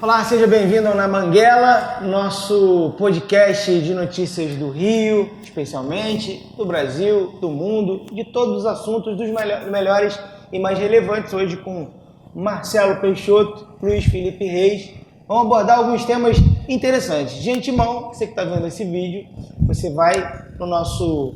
Olá, seja bem-vindo ao Na Banguela, nosso podcast de notícias do Rio, especialmente, do Brasil, do mundo, de todos os assuntos, dos melhores e mais relevantes. Hoje com Marcelo Peixoto, Luiz Felipe Reis. Vamos abordar alguns temas interessantes. De antemão, você que está vendo esse vídeo, você vai no nosso...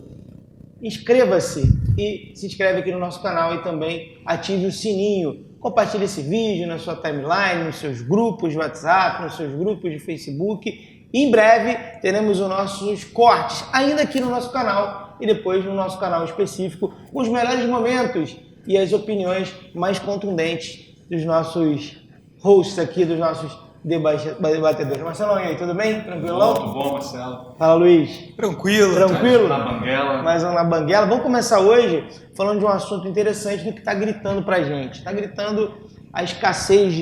Inscreva-se e se inscreve aqui no nosso canal e também ative o sininho. Compartilhe esse vídeo na sua timeline, nos seus grupos de WhatsApp, nos seus grupos de Facebook. Em breve teremos os nossos cortes, ainda aqui no nosso canal e depois no nosso canal específico, os melhores momentos e as opiniões mais contundentes dos nossos hosts aqui, dos nossos debatedores. Marcelo, e aí, tudo bem? Tranquilão? Muito bom, Marcelo. Fala, Luiz. Tranquilo. Tranquilo? Mais um Na Banguela. Mais um Na Banguela. Vamos começar hoje falando de um assunto interessante do que está gritando pra gente. Está gritando a escassez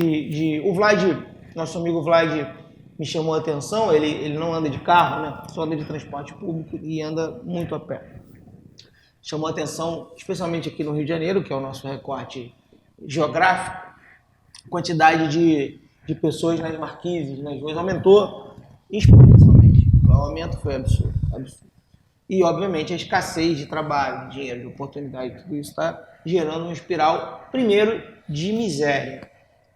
o Vlad, nosso amigo Vlad, me chamou a atenção. Ele não anda de carro, né? Só anda de transporte público e anda muito a pé. Chamou a atenção, especialmente aqui no Rio de Janeiro, que é o nosso recorte geográfico, a quantidade de pessoas nas marquises, nas ruas, aumentou exponencialmente. O aumento foi absurdo, absurdo. E, obviamente, a escassez de trabalho, de dinheiro, de oportunidade, tudo isso está gerando uma espiral, primeiro, de miséria.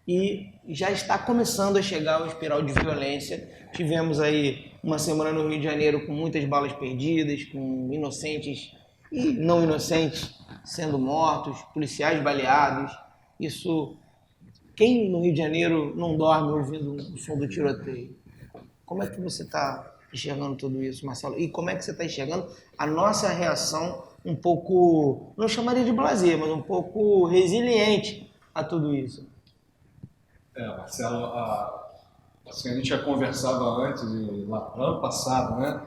E já está começando a chegar uma espiral de violência. Tivemos aí uma semana no Rio de Janeiro com muitas balas perdidas, com inocentes e não inocentes sendo mortos, policiais baleados. Isso... Quem no Rio de Janeiro não dorme ouvindo o som do tiroteio? Como é que você está enxergando tudo isso, Marcelo? E como é que você está enxergando a nossa reação um pouco, não chamaria de blasé, mas um pouco resiliente a tudo isso? Marcelo, assim, a gente já conversava antes, lá no ano passado, né?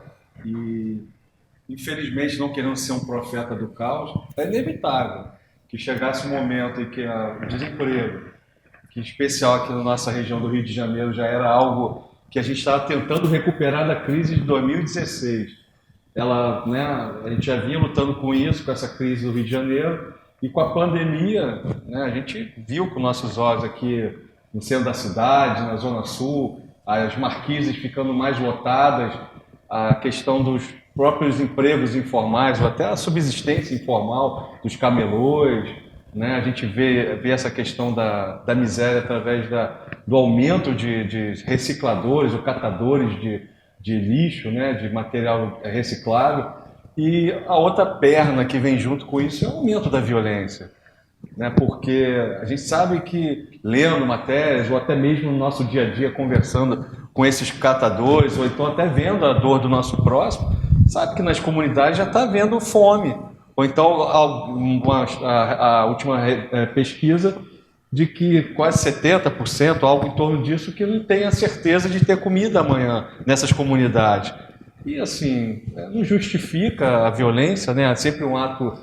E, infelizmente, não querendo ser um profeta do caos, é inevitável que chegasse um momento em que o desemprego, que em especial aqui na nossa região do Rio de Janeiro já era algo que a gente estava tentando recuperar da crise de 2016. A gente já vinha lutando com isso, com essa crise do Rio de Janeiro, e com a pandemia, né, a gente viu com nossos olhos aqui no centro da cidade, na Zona Sul, as marquises ficando mais lotadas, a questão dos próprios empregos informais, ou até a subsistência informal dos camelôs, né? A gente vê essa questão da miséria através do aumento de recicladores ou catadores de lixo, né? De material reciclável. E a outra perna que vem junto com isso é o aumento da violência, né? Porque a gente sabe que, lendo matérias, ou até mesmo no nosso dia a dia conversando com esses catadores, ou então até vendo a dor do nosso próximo, sabe que nas comunidades já está havendo fome. Ou então a última pesquisa de que quase 70%, algo em torno disso, que não tem a certeza de ter comida amanhã nessas comunidades. E assim, não justifica a violência, né? É sempre um ato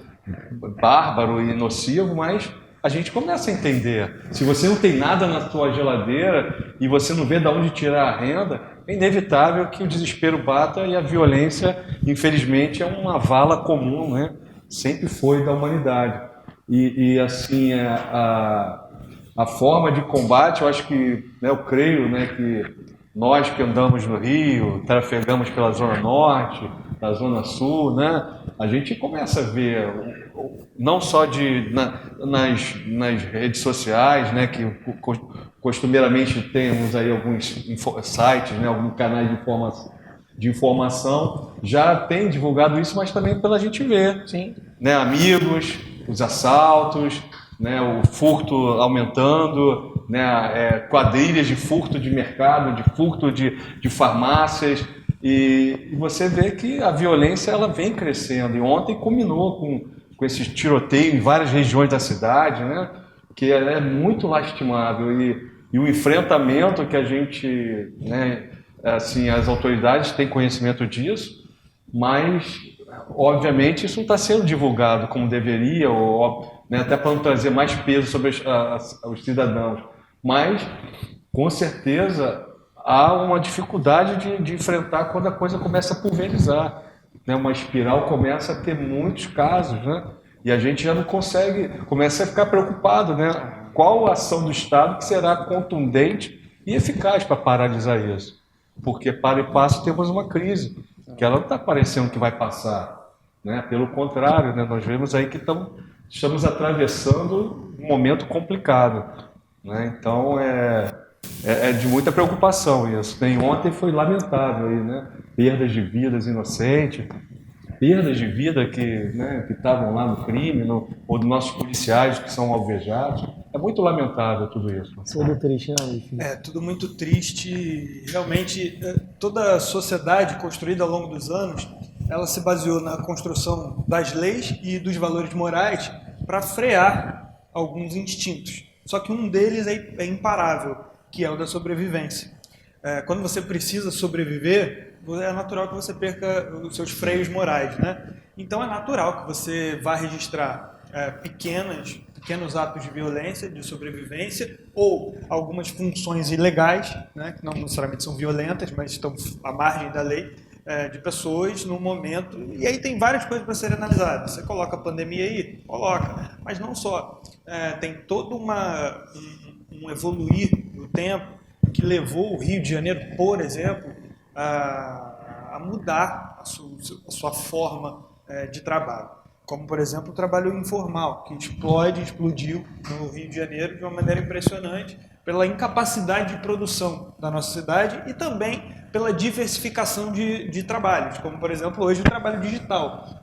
bárbaro e nocivo, mas a gente começa a entender. Se você não tem nada na sua geladeira e você não vê de onde tirar a renda, é inevitável que o desespero bata e a violência, infelizmente, é uma vala comum, né? Sempre foi da humanidade. E assim, a forma de combate, eu acho que, né, eu creio, né, que nós que andamos no Rio, trafegamos pela Zona Norte, da Zona Sul, né, a gente começa a ver, não só nas redes sociais, né, que costumeiramente temos aí alguns sites, né, alguns canais de informação já tem divulgado isso, mas também pela gente ver. Sim. Né, amigos, os assaltos, né, o furto aumentando, né, quadrilhas de furto de mercado, de furto de farmácias, e você vê que a violência ela vem crescendo. E ontem culminou com esse tiroteio em várias regiões da cidade, né, que é muito lastimável. E o enfrentamento que a gente, né, assim, as autoridades têm conhecimento disso, mas, obviamente, isso não está sendo divulgado como deveria, né, até para não trazer mais peso sobre os cidadãos. Mas, com certeza, há uma dificuldade de enfrentar quando a coisa começa a pulverizar, né? Uma espiral começa a ter muitos casos, né? E a gente já não consegue, começa a ficar preocupado, né? Qual a ação do Estado que será contundente e eficaz para paralisar isso. Porque para e passo temos uma crise, que ela não está parecendo que vai passar, né? Pelo contrário, né? Nós vemos aí que estamos atravessando um momento complicado, né? Então é de muita preocupação isso. E ontem foi lamentável aí, né? Perdas de vidas inocentes, perdas de vida que estavam lá no crime, ou dos nossos policiais que são alvejados. É muito lamentável tudo isso. Tudo triste, né? É, tudo muito triste. Realmente, toda a sociedade construída ao longo dos anos, ela se baseou na construção das leis e dos valores morais para frear alguns instintos. Só que um deles é imparável, que é o da sobrevivência. Quando você precisa sobreviver, é natural que você perca os seus freios morais, né? Então é natural que você vá registrar pequenos atos de violência, de sobrevivência, ou algumas funções ilegais, né, que não necessariamente são violentas, mas estão à margem da lei, de pessoas no momento. E aí tem várias coisas para serem analisadas. Você coloca a pandemia aí? Coloca. Mas não só. Tem todo um evoluir do tempo que levou o Rio de Janeiro, por exemplo, a mudar a sua forma de trabalho. Como, por exemplo, o trabalho informal, que explodiu no Rio de Janeiro de uma maneira impressionante pela incapacidade de produção da nossa cidade e também pela diversificação de trabalhos, como, por exemplo, hoje o trabalho digital.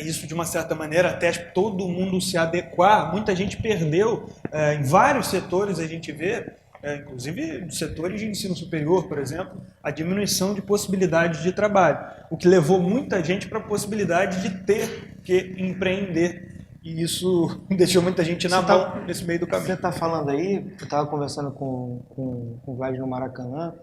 Isso, de uma certa maneira, até todo mundo se adequar, muita gente perdeu, em vários setores a gente vê, inclusive setores de ensino superior, por exemplo, a diminuição de possibilidades de trabalho, o que levou muita gente para a possibilidade de ter que empreender. E isso deixou muita gente na mão nesse meio do caminho. Você está falando aí, eu estava conversando com o Vlad no Maracanã.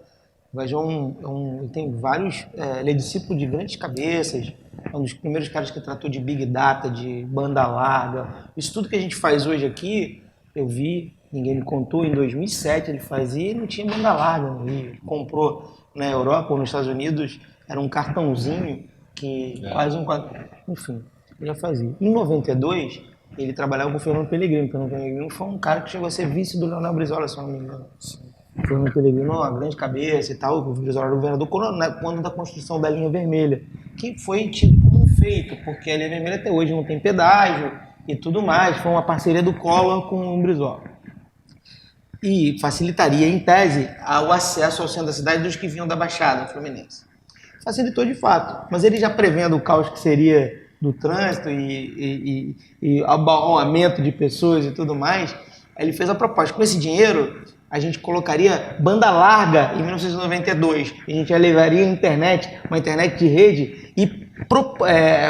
O Vlad ele tem vários, ele é discípulo de grandes cabeças, é um dos primeiros caras que tratou de Big Data, de banda larga. Isso tudo que a gente faz hoje aqui, eu vi, ninguém me contou, em 2007 ele fazia e não tinha banda larga no Rio. Ele comprou na Europa ou nos Estados Unidos, era um cartãozinho que quase enfim, ele já fazia. Em 92, ele trabalhava com o Fernando Pellegrino. O Fernando Pellegrino foi um cara que chegou a ser vice do Leonel Brizola, se não me engano. O Fernando Pellegrino, uma grande cabeça e tal, o Brizola era o governador quando da construção da linha vermelha, que foi tido como um feito, porque a linha vermelha até hoje não tem pedágio e tudo mais. Foi uma parceria do Collor com o Brizola. E facilitaria, em tese, o acesso ao centro da cidade dos que vinham da Baixada Fluminense. Facilitou de fato, mas ele já prevendo o caos que seria do trânsito e aumento de pessoas e tudo mais, ele fez a proposta. Com esse dinheiro, a gente colocaria banda larga em 1992. A gente elevaria a internet, uma internet de rede, e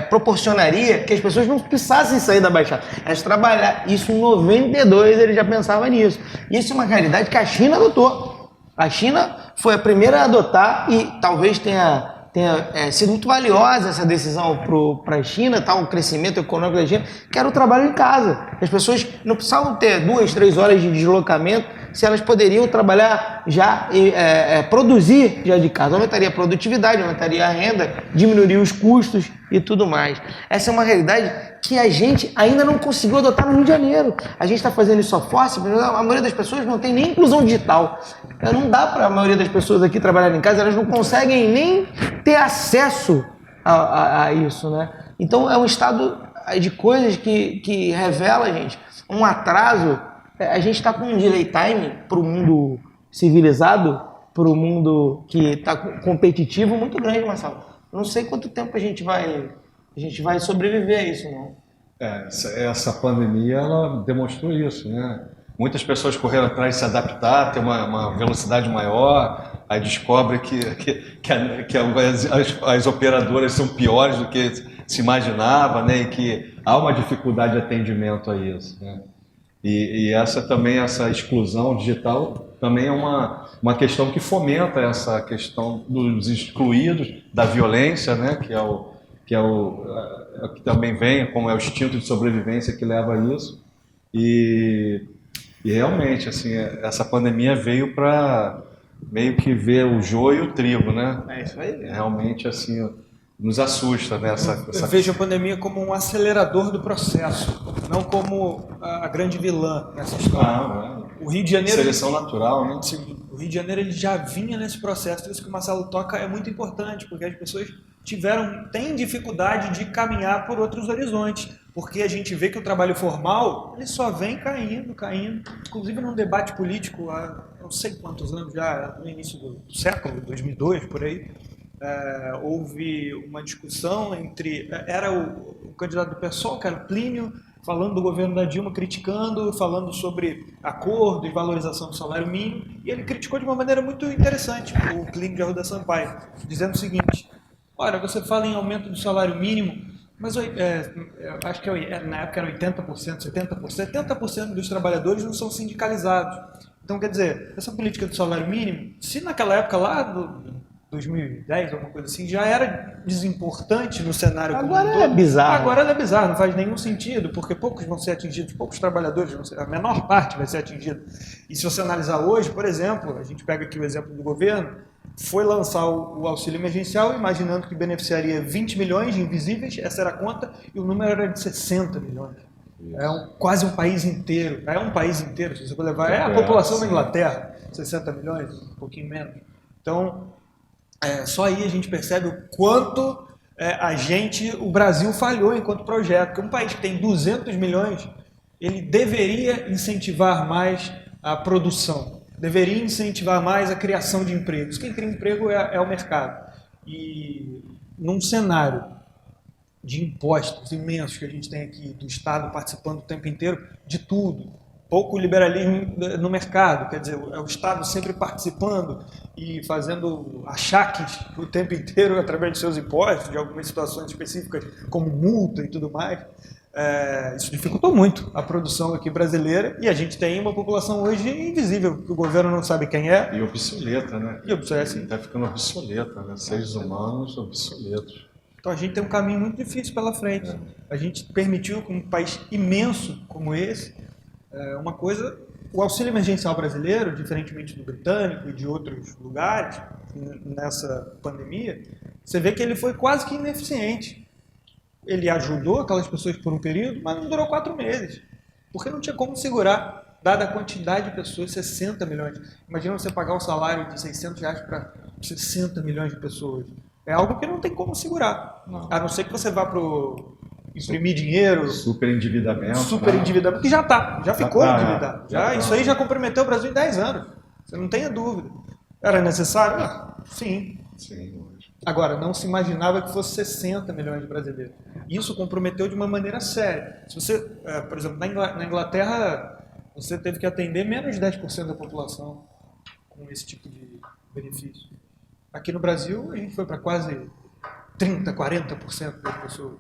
proporcionaria que as pessoas não precisassem sair da Baixada. Elas trabalhar. Isso em 92 ele já pensava nisso. Isso é uma realidade que a China adotou. A China foi a primeira a adotar e talvez tenha sido muito valiosa essa decisão para a China, o crescimento econômico da China, que era o trabalho em casa. As pessoas não precisavam ter 2, 3 horas de deslocamento, se elas poderiam trabalhar já, produzir já de casa. Aumentaria a produtividade, aumentaria a renda, diminuiria os custos e tudo mais. Essa é uma realidade que a gente ainda não conseguiu adotar no Rio de Janeiro. A gente está fazendo isso a força, a maioria das pessoas não tem nem inclusão digital. Não dá para a maioria das pessoas aqui trabalhar em casa, elas não conseguem nem ter acesso a isso, né? Então é um estado de coisas que revela, gente, um atraso. A gente está com um delay time para o mundo civilizado, para o mundo que está competitivo muito grande, Marcelo. Não sei quanto tempo a gente vai sobreviver a isso, não. Essa pandemia, ela demonstrou isso, né? Muitas pessoas correram atrás de se adaptar, ter uma velocidade maior, aí descobre que as operadoras são piores do que se imaginava, né? E que há uma dificuldade de atendimento a isso, né? E essa exclusão digital também é uma questão que fomenta essa questão dos excluídos, da violência, né? Que também vem, como é o instinto de sobrevivência que leva a isso. E realmente, assim, essa pandemia veio para meio que ver o joio e o trigo, né? É isso aí. Realmente, assim, nos assusta, né? Eu vejo a pandemia como um acelerador do processo, não como a grande vilã nessa história. Não. O Rio de Janeiro... Seleção natural, né? Sim. O Rio de Janeiro ele já vinha nesse processo, isso que o Marcelo toca é muito importante, porque as pessoas têm dificuldade de caminhar por outros horizontes, porque a gente vê que o trabalho formal ele só vem caindo. Inclusive num debate político há não sei quantos anos já, no início do século, 2002, por aí, houve uma discussão entre... Era o candidato do PSOL, que era o Plínio, falando do governo da Dilma, criticando, falando sobre acordo e valorização do salário mínimo, e ele criticou de uma maneira muito interessante o Plínio de Arruda Sampaio, dizendo o seguinte: olha, você fala em aumento do salário mínimo, mas acho que na época era 80%, 70%, 70% dos trabalhadores não são sindicalizados. Então, quer dizer, essa política do salário mínimo, se naquela época lá do 2010, alguma coisa assim, já era desimportante no cenário como um todo. Agora é bizarro. Agora ela é bizarro, não faz nenhum sentido, porque poucos vão ser atingidos, poucos trabalhadores vão ser, a menor parte vai ser atingida. E se você analisar hoje, por exemplo, a gente pega aqui o exemplo do governo, foi lançar o auxílio emergencial, imaginando que beneficiaria 20 milhões de invisíveis, essa era a conta, e o número era de 60 milhões. Quase um país inteiro. É um país inteiro, se você for levar. É a população da Inglaterra, 60 milhões, um pouquinho menos. Então, só aí a gente percebe o quanto o Brasil falhou enquanto projeto. Porque um país que tem 200 milhões, ele deveria incentivar mais a produção, deveria incentivar mais a criação de empregos. Quem cria emprego é o mercado. E num cenário de impostos imensos que a gente tem aqui, do Estado participando o tempo inteiro de tudo, pouco liberalismo no mercado, quer dizer, é o Estado sempre participando e fazendo achaques o tempo inteiro através de seus impostos, de algumas situações específicas, como multa e tudo mais. Isso dificultou muito a produção aqui brasileira, e a gente tem uma população hoje invisível, que o governo não sabe quem é. E obsoleta, né? E obsoleta. Está ficando obsoleta, né? Seres humanos obsoletos. Então a gente tem um caminho muito difícil pela frente. A gente permitiu, com um país imenso como esse, uma coisa... O auxílio emergencial brasileiro, diferentemente do britânico e de outros lugares, nessa pandemia, você vê que ele foi quase que ineficiente. Ele ajudou aquelas pessoas por um período, mas não durou 4 meses. Porque não tinha como segurar, dada a quantidade de pessoas, 60 milhões. Imagina você pagar um salário de R$600 para 60 milhões de pessoas. É algo que não tem como segurar. Não. A não ser que você vá para imprimir dinheiro. Superendividamento. Que já ficou endividado. Isso aí já comprometeu o Brasil em 10 anos. Você não tenha dúvida. Era necessário? Sim. Agora, não se imaginava que fosse 60 milhões de brasileiros. Isso comprometeu de uma maneira séria. Se você, por exemplo, na Inglaterra, você teve que atender menos de 10% da população com esse tipo de benefício. Aqui no Brasil, a gente foi para quase 30%, 40% das pessoas.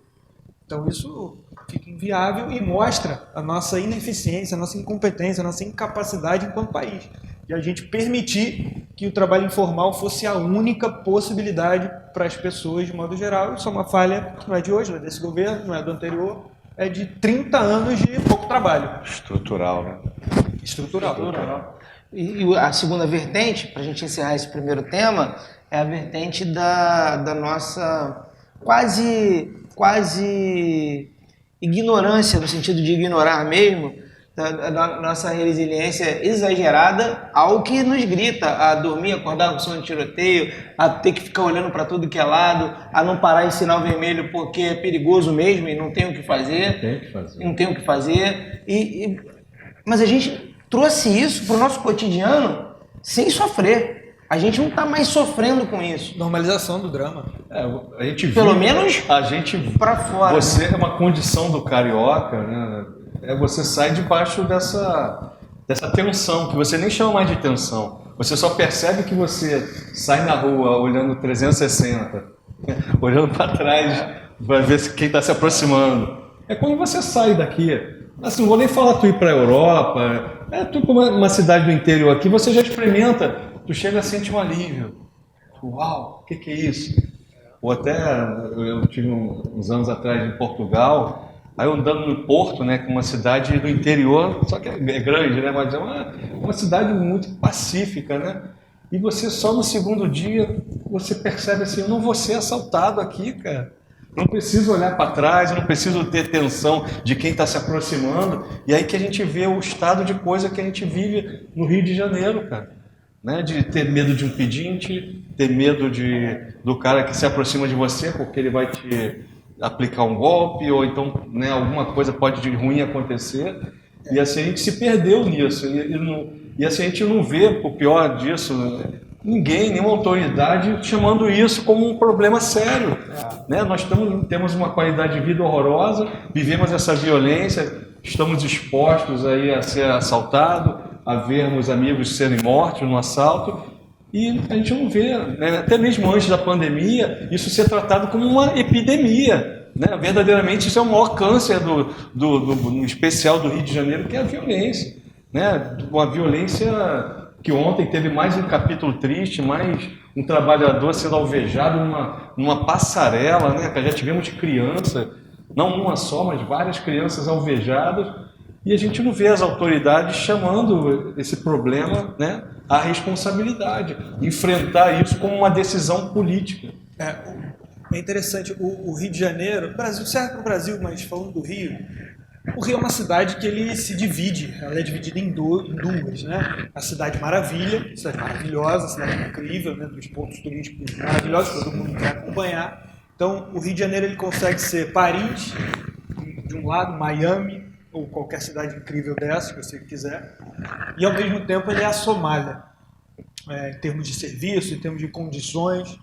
Então isso fica inviável e mostra a nossa ineficiência, a nossa incompetência, a nossa incapacidade enquanto país. E a gente permitir que o trabalho informal fosse a única possibilidade para as pessoas de modo geral. Isso é uma falha que não é de hoje, não é desse governo, não é do anterior, é de 30 anos de pouco trabalho. Estrutural, né? Estrutural. E a segunda vertente, para a gente encerrar esse primeiro tema, é a vertente da nossa quase ignorância, no sentido de ignorar mesmo, da nossa resiliência exagerada ao que nos grita, a dormir, acordar com som de tiroteio, a ter que ficar olhando para tudo que é lado, a não parar em sinal vermelho porque é perigoso mesmo e não tem o que fazer. Não tem o que fazer. Mas a gente trouxe isso para o nosso cotidiano sem sofrer. A gente não está mais sofrendo com isso. Normalização do drama. A gente pelo menos a gente para fora. Você é uma condição do carioca, né? Você sai debaixo dessa tensão, que você nem chama mais de tensão. Você só percebe que você sai na rua olhando 360, olhando para trás, para ver quem está se aproximando. É quando você sai daqui. Assim, não vou nem falar tu ir para a Europa, tu para uma cidade do interior aqui, você já experimenta. Tu chega a sentir um alívio. Uau, o que é isso? Ou até, eu tive uns anos atrás em Portugal, aí eu andando no Porto, né, que é uma cidade do interior, só que é grande, né, mas é uma cidade muito pacífica, né? E você só no segundo dia, você percebe assim, eu não vou ser assaltado aqui, cara. Não preciso olhar para trás, não preciso ter tensão de quem está se aproximando. E aí que a gente vê o estado de coisa que a gente vive no Rio de Janeiro, cara. né? De ter medo de um pedinte, ter medo do cara que se aproxima de você porque ele vai te aplicar um golpe, ou então, né, alguma coisa pode de ruim acontecer. E assim a gente se perdeu nisso. E assim a gente não vê, o pior disso, ninguém, nenhuma autoridade chamando isso como um problema sério. Né? Nós temos uma qualidade de vida horrorosa, vivemos essa violência, estamos expostos aí a ser assaltados, a vermos amigos serem mortos no assalto, e a gente não vê, né? Até mesmo antes da pandemia, isso ser tratado como uma epidemia. Né? Verdadeiramente isso é o maior câncer no especial do Rio de Janeiro, que é a violência. Né? Uma violência que ontem teve mais um capítulo triste, mais um trabalhador sendo alvejado numa passarela, né? Já tivemos criança, não uma só, mas várias crianças alvejadas, e a gente não vê as autoridades chamando esse problema, né, à responsabilidade, enfrentar isso como uma decisão política. É interessante, o Rio de Janeiro, Brasil, serve para o Brasil, mas falando do Rio, o Rio é uma cidade que ele se divide, ela é dividida em duas, né? A cidade maravilha, cidade maravilhosa, cidade incrível, né? Dos pontos turísticos maravilhosos que todo mundo quer acompanhar. Então, o Rio de Janeiro ele consegue ser Paris, de um lado, Miami, ou qualquer cidade incrível dessa, que você quiser, e ao mesmo tempo ele é a Somália. Em termos de serviço, em termos de condições,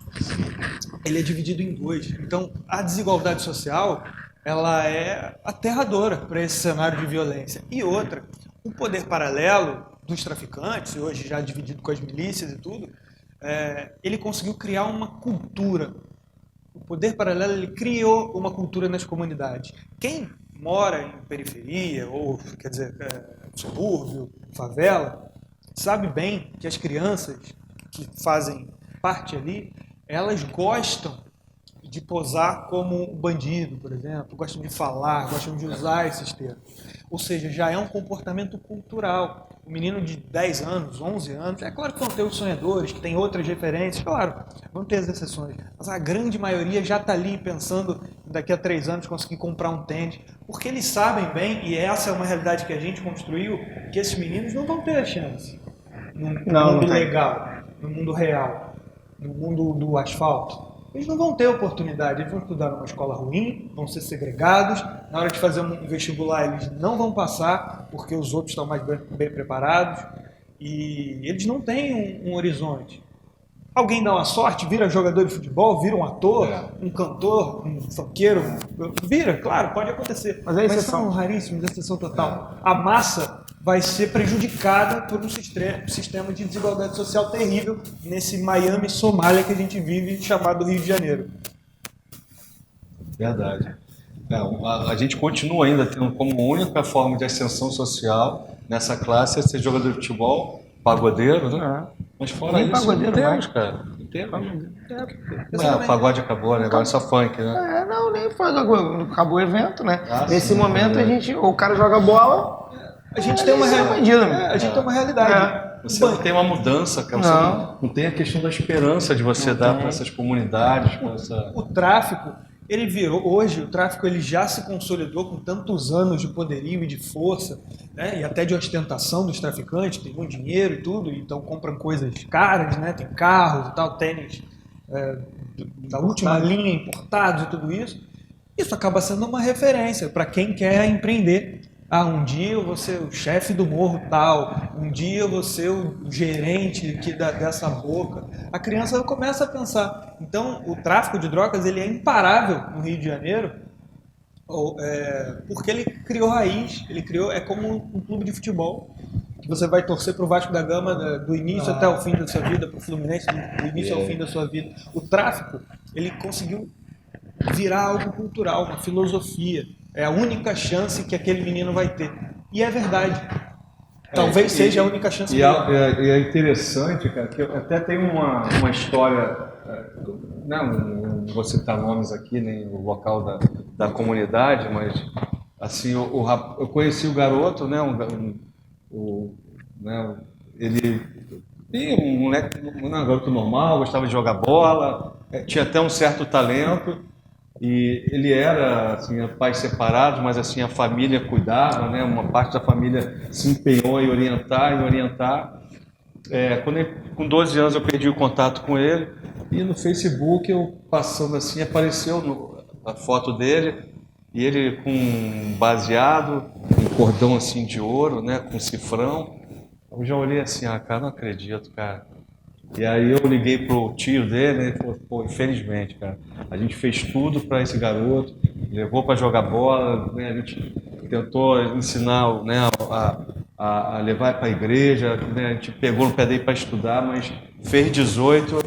ele é dividido em dois. Então, a desigualdade social ela é aterradora para esse cenário de violência. E outra, o poder paralelo dos traficantes, hoje já dividido com as milícias e tudo, ele conseguiu criar uma cultura. O poder paralelo ele criou uma cultura nas comunidades. Quem mora em periferia, ou quer dizer, subúrbio, favela, sabe bem que as crianças que fazem parte ali, elas gostam de posar como bandido, por exemplo, gostam de falar, gostam de usar esses termos. Ou seja, já é um comportamento cultural. O menino de 10 anos, 11 anos, é claro que vão ter os sonhadores, que têm outras referências, claro, vão ter as exceções, mas a grande maioria já está ali pensando daqui a 3 anos conseguir comprar um tênis, porque eles sabem bem, e essa é uma realidade que a gente construiu, que esses meninos não vão ter a chance no mundo legal, no mundo real, no mundo do asfalto. Eles não vão ter oportunidade, eles vão estudar numa escola ruim, vão ser segregados, na hora de fazer um vestibular eles não vão passar, porque os outros estão mais bem preparados, e eles não têm um horizonte. Alguém dá uma sorte, vira jogador de futebol, vira um ator, um cantor, um funkeiro, vira, claro, pode acontecer, mas são raríssimos, exceção total. A massa vai ser prejudicada por um sistema de desigualdade social terrível nesse Miami Somália que a gente vive, chamado Rio de Janeiro. Verdade. A gente continua ainda tendo como única forma de ascensão social nessa classe ser jogador de futebol, pagodeiro, né? Mas fora isso, não temos, cara. Não temos. Pagode acabou, né? Agora é só funk, né? Não, nem foi. Acabou o evento, né? Nesse momento o cara joga bola. A gente tem uma realidade. Você não tem uma mudança, cara. Você não tem a questão da esperança de você dar para essas comunidades. O tráfico, ele virou, hoje o tráfico ele já se consolidou com tantos anos de poderio e de força, né? E até de ostentação dos traficantes, tem muito dinheiro e tudo, então compram coisas caras, né? Tem carros e tal, tênis da última linha, importados e tudo isso. Isso acaba sendo uma referência para quem quer empreender. Um dia eu vou ser o chefe do morro tal, um dia eu vou ser o gerente aqui dessa boca. A criança começa a pensar. Então, o tráfico de drogas ele é imparável no Rio de Janeiro, porque ele criou raiz, é como um clube de futebol, que você vai torcer para o Vasco da Gama do início até o fim da sua vida, para o Fluminense do início ao fim da sua vida. O tráfico, ele conseguiu virar algo cultural, uma filosofia. É a única chance que aquele menino vai ter. E é verdade. Talvez seja a única chance dele. E é interessante, cara, que até tem uma história, não vou citar nomes aqui, nem o local da comunidade, mas assim, eu conheci o garoto, né, ele um moleque, um garoto normal, gostava de jogar bola, tinha até um certo talento. E ele era, assim, pais separados, mas assim, a família cuidava, né? Uma parte da família se empenhou em orientar. com 12 anos eu perdi o contato com ele e no Facebook eu passando assim, apareceu a foto dele e ele com um baseado, um cordão assim de ouro, né, com cifrão. Eu já olhei assim, cara, não acredito, cara. E aí eu liguei pro tio dele, ele falou, pô, infelizmente, cara, a gente fez tudo para esse garoto, levou para jogar bola, né, a gente tentou ensinar, né, a levar para a igreja, né, a gente pegou no pé dele para estudar, mas fez 18.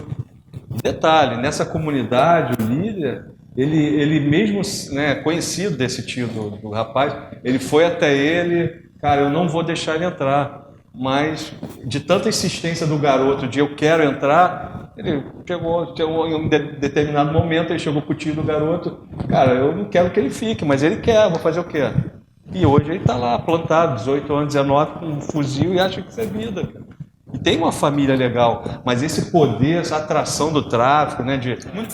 Detalhe, nessa comunidade, o líder, ele mesmo, né, conhecido desse tio do rapaz, ele foi até ele, cara, eu não vou deixar ele entrar. Mas de tanta insistência do garoto de eu quero entrar, ele chegou em um determinado momento, ele chegou pro tio do garoto, cara, eu não quero que ele fique, mas ele quer, vou fazer o quê? E hoje ele está lá plantado, 18 anos, 19, com um fuzil e acha que isso é vida, cara. E tem uma família legal, mas esse poder, essa atração do tráfico, né,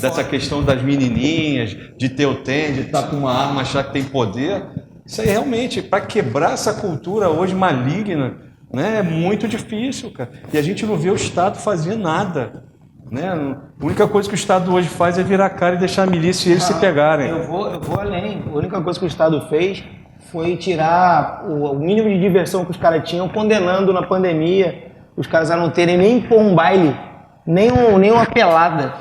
dessa questão das menininhas, de ter o tem, de estar com uma arma, achar que tem poder, isso aí realmente, para quebrar essa cultura hoje maligna, né, é muito difícil, cara. E a gente não vê o Estado fazer nada. Né? A única coisa que o Estado hoje faz é virar a cara e deixar a milícia e eles se pegarem. Eu vou além. A única coisa que o Estado fez foi tirar o mínimo de diversão que os caras tinham, condenando na pandemia os caras a não terem nem pôr um baile, nem uma pelada.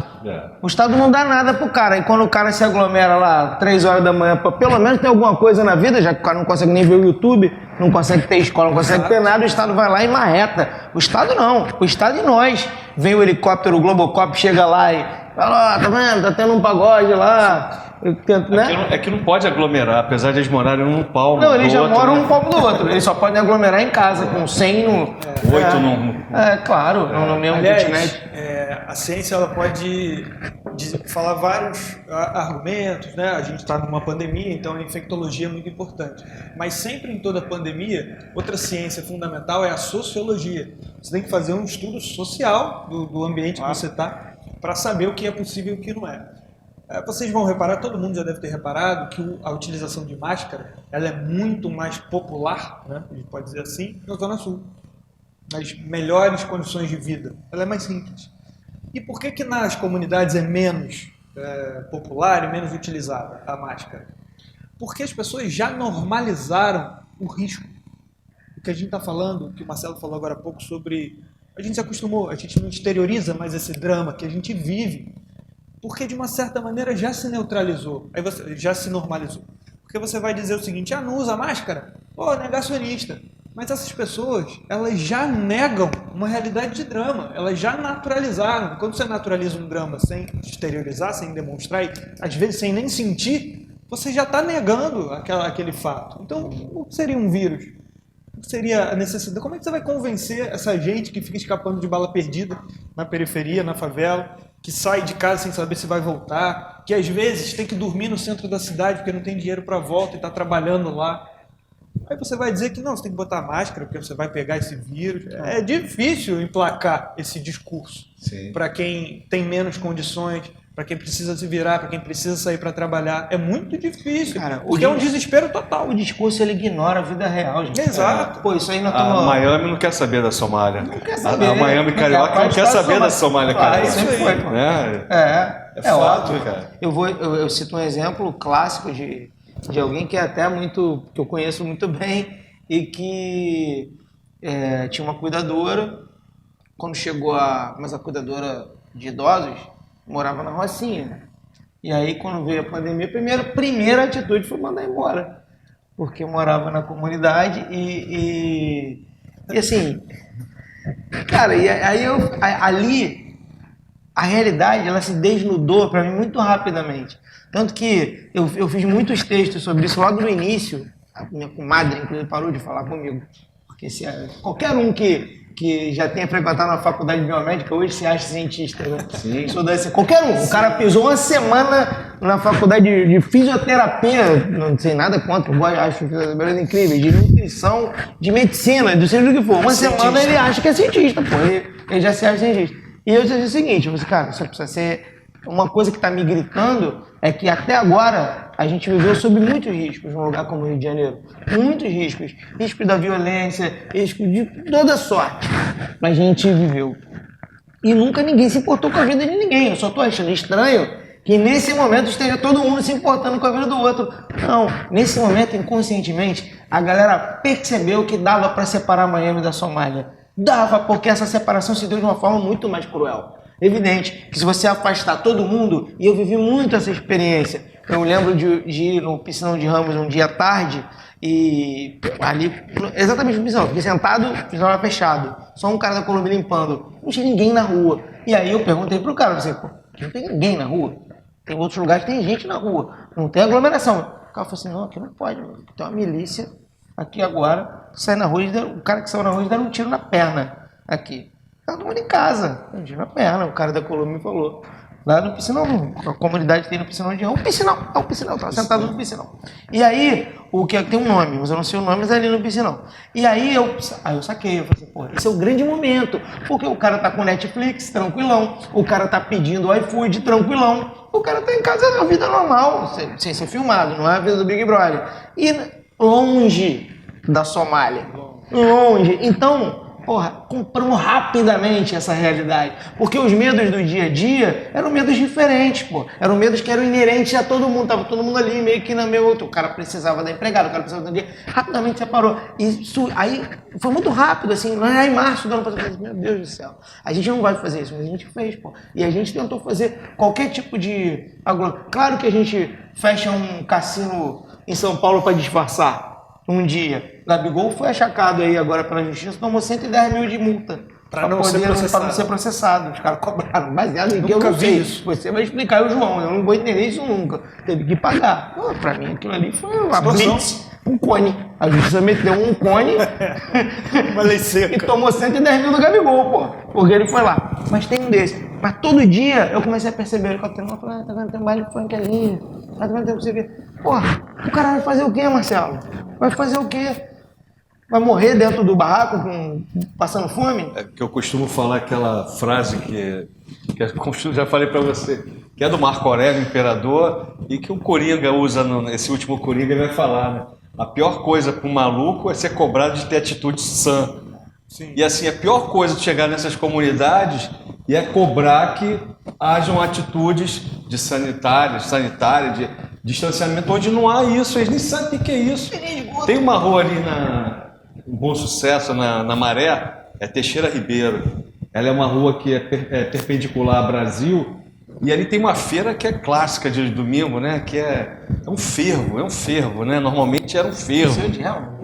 O Estado não dá nada pro cara. E quando o cara se aglomera lá 3 horas da manhã, pra pelo menos ter alguma coisa na vida, já que o cara não consegue nem ver o YouTube, não consegue ter escola, não consegue ter nada, o Estado vai lá e marreta. O Estado não. O Estado e nós. Vem o helicóptero, o Globocop chega lá e fala, tá vendo? Tá tendo um pagode lá. Né? É que não pode aglomerar, apesar de eles morarem um palmo. Não, eles já moram um palmo do outro. Eles só podem aglomerar em casa, com 100 no... 8 no... claro, no mesmo kitnet. A ciência ela pode falar vários argumentos, né? A gente está numa pandemia, então a infectologia é muito importante. Mas sempre em toda pandemia, outra ciência fundamental é a sociologia. Você tem que fazer um estudo social do ambiente que você está para saber o que é possível e o que não é. Vocês vão reparar, todo mundo já deve ter reparado, que a utilização de máscara ela é muito mais popular, né? A gente pode dizer assim, na Zona Sul. Nas melhores condições de vida. Ela é mais simples. E por que nas comunidades é menos popular e menos utilizada a máscara? Porque as pessoas já normalizaram o risco. O que a gente está falando, o que o Marcelo falou agora há pouco sobre... A gente se acostumou, a gente não exterioriza mais esse drama que a gente vive. Porque de uma certa maneira já se neutralizou, já se normalizou. Porque você vai dizer o seguinte, não usa máscara? Pô, negacionista. Mas essas pessoas, elas já negam uma realidade de drama, elas já naturalizaram. Quando você naturaliza um drama sem exteriorizar, sem demonstrar, e às vezes sem nem sentir, você já está negando aquele fato. Então, o que seria um vírus? O que seria a necessidade? Como é que você vai convencer essa gente que fica escapando de bala perdida na periferia, na favela, que sai de casa sem saber se vai voltar, que às vezes tem que dormir no centro da cidade porque não tem dinheiro para volta e está trabalhando lá? Aí você vai dizer que não, você tem que botar máscara porque você vai pegar esse vírus. É difícil emplacar esse discurso para quem tem menos condições, para quem precisa se virar, para quem precisa sair para trabalhar. É muito difícil, cara, porque é um desespero total. O discurso ele ignora a vida real, gente. Exato. Pô, isso aí não A Miami não quer saber da Somália. Não quer saber. A Miami carioca não quer saber da Somália carioca. Isso aí. Foi, pô. É fato, óbvio, cara. Eu cito um exemplo clássico de alguém que é até muito, que eu conheço muito bem e que tinha uma cuidadora, quando chegou mas a cuidadora de idosos morava na Rocinha, né? E aí quando veio a pandemia, a primeira atitude foi mandar embora, porque morava na comunidade e assim, cara, ali a realidade ela se desnudou para mim muito rapidamente. Tanto que eu fiz muitos textos sobre isso logo no início. A minha comadre, inclusive, parou de falar comigo. Porque qualquer um que já tenha frequentado na faculdade de biomédica hoje se acha cientista, né? Sim. Qualquer um. O cara pisou uma semana na faculdade de fisioterapia, não sei nada contra, eu acho fisioterapia incrível, de nutrição, de medicina, do seja o que for. Uma semana ele acha que é cientista, pô. Ele já se acha cientista. E eu disse o seguinte, cara, você precisa ser... Uma coisa que está me gritando é que até agora a gente viveu sob muitos riscos num lugar como o Rio de Janeiro. Muitos riscos. Risco da violência, risco de toda sorte. A gente viveu. E nunca ninguém se importou com a vida de ninguém. Eu só tô achando estranho que nesse momento esteja todo mundo se importando com a vida do outro. Não, nesse momento, inconscientemente, a galera percebeu que dava para separar Miami da Somália. Dava, porque essa separação se deu de uma forma muito mais cruel. Evidente que se você afastar todo mundo, e eu vivi muito essa experiência, eu lembro de ir no Piscinão de Ramos um dia à tarde, e ali, exatamente no piscinão, fiquei sentado, o piscinão era fechado, só um cara da Colômbia limpando, não tinha ninguém na rua. E aí eu perguntei pro cara, pô, não tem ninguém na rua? Tem outros lugares que tem gente na rua, não tem aglomeração. O cara falou assim, não, aqui não pode, tem uma milícia aqui agora, sai na rua, o cara que saiu na rua deram um tiro na perna aqui. Tá todo mundo em casa, um tiro na perna, o cara da Colômbia me falou. Lá no piscinão, a comunidade tem no piscinão de Ramos, é um piscinão, tava sentado no piscinão. E aí, o que tem um nome, mas eu não sei o nome, mas é ali no piscinão. E aí eu saquei, eu falei assim, pô, esse é o grande momento, porque o cara tá com Netflix, tranquilão, o cara tá pedindo iFood, tranquilão, o cara tá em casa na vida normal, sem ser filmado, não é a vida do Big Brother. E longe da Somália, longe. Então, porra, compramos rapidamente essa realidade. Porque os medos do dia a dia eram medos diferentes, pô. Eram medos que eram inerentes a todo mundo. Tava todo mundo ali meio que na mesma... O cara precisava da empregada, o cara precisava da dia. Rapidamente separou. Isso aí foi muito rápido, assim. Lá em março do ano passado, meu Deus do céu. A gente não vai fazer isso, mas a gente fez, pô. E a gente tentou fazer qualquer tipo de... Claro que a gente fecha um cassino em São Paulo para disfarçar. Um dia, Gabigol foi achacado aí agora pela justiça, tomou 110 mil de multa. Para não ser processado. Os caras cobraram, baseado em que eu não sei. Isso. Você vai explicar, o João, eu não vou entender isso nunca. Teve que pagar. Para mim, aquilo ali foi uma blitz, um cone. A justiça meteu um cone uma lei seca. E tomou 110 mil do Gabigol, pô. Porque ele foi lá. Mas tem um desse. Mas todo dia eu comecei a perceber, ele falando, tá vendo, tem um baile funk ali, tá vendo, tem você ver. Porra, o cara vai fazer o quê, Marcelo? Vai fazer o quê? Vai morrer dentro do barraco passando fome? É que eu costumo falar aquela frase que eu já falei pra você, que é do Marco Aurélio, imperador, e que o Coringa usa, esse último Coringa ele vai falar, né? A pior coisa para um maluco é ser cobrado de ter atitude sã. Sim. E assim, a pior coisa de chegar nessas comunidades é cobrar que hajam atitudes de sanitária, de distanciamento, onde não há isso, eles nem sabem o que é isso. Tem uma rua ali em Bom Sucesso, na Maré, é Teixeira Ribeiro. Ela é uma rua que é perpendicular ao Brasil, e ali tem uma feira que é clássica de domingo, né? Que é um fervo, né? Normalmente era um fervo.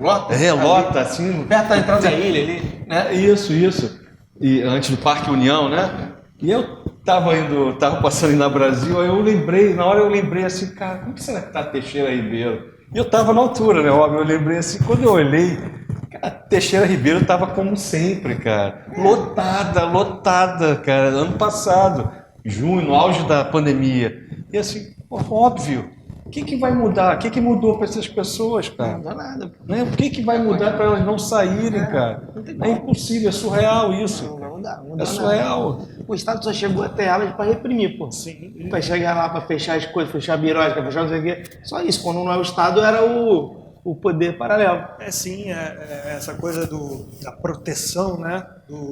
Lota, assim. Perto da entrada da ilha ali, né? Isso. E antes do Parque União, né? E eu tava passando na Brasil, aí na hora eu lembrei assim, cara, como que será que tá Teixeira Ribeiro? E eu tava na altura, né? Óbvio, eu lembrei assim, quando eu olhei, cara, Teixeira Ribeiro tava como sempre, cara. Lotada, cara, ano passado. Junho, no auge da pandemia. E assim, óbvio, o que vai mudar? O que mudou para essas pessoas, cara? Não mudou nada. Né? O que vai mudar para elas não saírem, cara? É impossível, é surreal isso. Não vai mudar. É surreal. Nada. O Estado só chegou até elas para reprimir, pô. Sim. Para chegar lá, para fechar as coisas, fechar a birosca, fechar não sei o quê. Só isso. Quando não é o Estado, era o poder paralelo. Sim, essa coisa da proteção, né?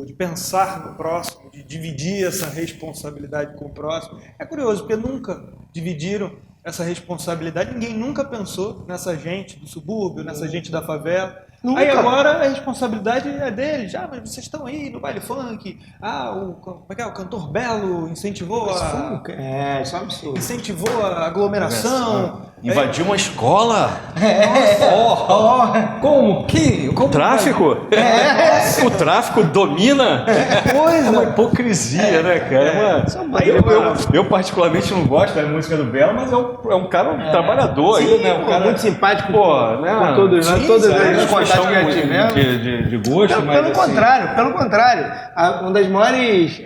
De pensar no próximo, de dividir essa responsabilidade com o próximo. É curioso, porque nunca dividiram essa responsabilidade, ninguém nunca pensou nessa gente do subúrbio, nessa gente da favela. Nunca. Aí agora a responsabilidade é deles. Mas vocês estão aí no baile funk. Como é que é? O cantor Belo incentivou isso é um absurdo. Incentivou a aglomeração. Invadiu uma escola? Como? O tráfico? O tráfico domina? Coisa. É uma hipocrisia, né, cara? Eu particularmente não gosto da música do Belo, mas é um cara trabalhador aí, né? Um cara muito simpático, né? Com todos nós, todas as questão de gosto, mas pelo contrário, uma das maiores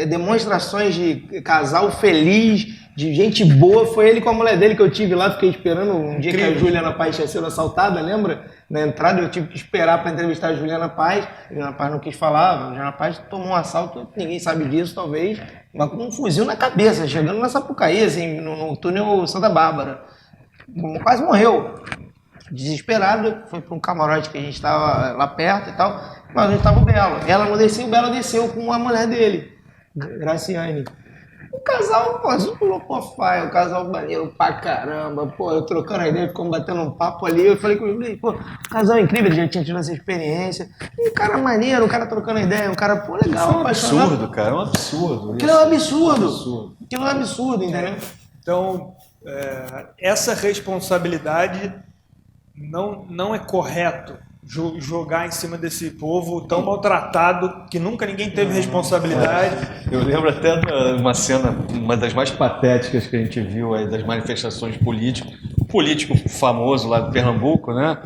demonstrações de casal feliz de gente boa foi ele com a mulher dele que eu tive lá, fiquei esperando um dia que a Incrível. Juliana Paz tinha sido assaltada, lembra? Na entrada eu tive que esperar para entrevistar a Juliana Paz. A Juliana Paz não quis falar, a Juliana Paz tomou um assalto, ninguém sabe disso talvez, mas com um fuzil na cabeça, chegando na Sapucaí, assim, no túnel Santa Bárbara. Quase morreu. Desesperado, foi para um camarote que a gente estava lá perto e tal, mas onde estava o Belo. Ela não desceu, o Belo desceu com a mulher dele, Graciane. O casal, pô, super low profile, o casal maneiro pra caramba, pô, eu trocando a ideia, ficamos batendo um papo ali, eu falei com ele, pô, o casal é incrível, ele já tinha tido essa experiência, e o cara maneiro, o cara trocando ideia, o cara, pô, legal, Isso é um apaixonado. absurdo, cara, é um absurdo. Aquilo é um absurdo, Absurdo. aquilo é um absurdo, entendeu? Então, essa responsabilidade não é correto jogar em cima desse povo tão maltratado que nunca ninguém teve responsabilidade. Eu lembro até de uma cena, uma das mais patéticas que a gente viu aí das manifestações políticas, um político famoso lá de Pernambuco, né?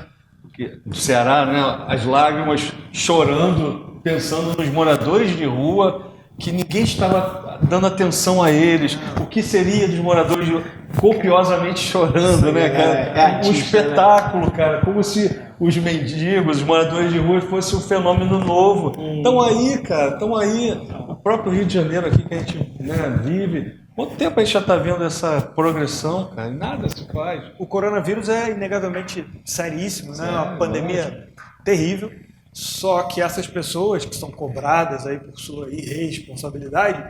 Do Ceará, né? As lágrimas chorando, pensando nos moradores de rua, que ninguém estava dando atenção a eles. O que seria dos moradores de rua? Copiosamente chorando, né, cara? Um espetáculo, cara, como se os mendigos, os moradores de rua fosse um fenômeno novo. Estão aí, cara, estão aí. O próprio Rio de Janeiro aqui que a gente, né, vive. Quanto tempo a gente já está vendo essa progressão, cara? Nada se faz. O coronavírus é inegavelmente seríssimo, né? Uma pandemia terrível. Só que essas pessoas que são cobradas aí por sua irresponsabilidade,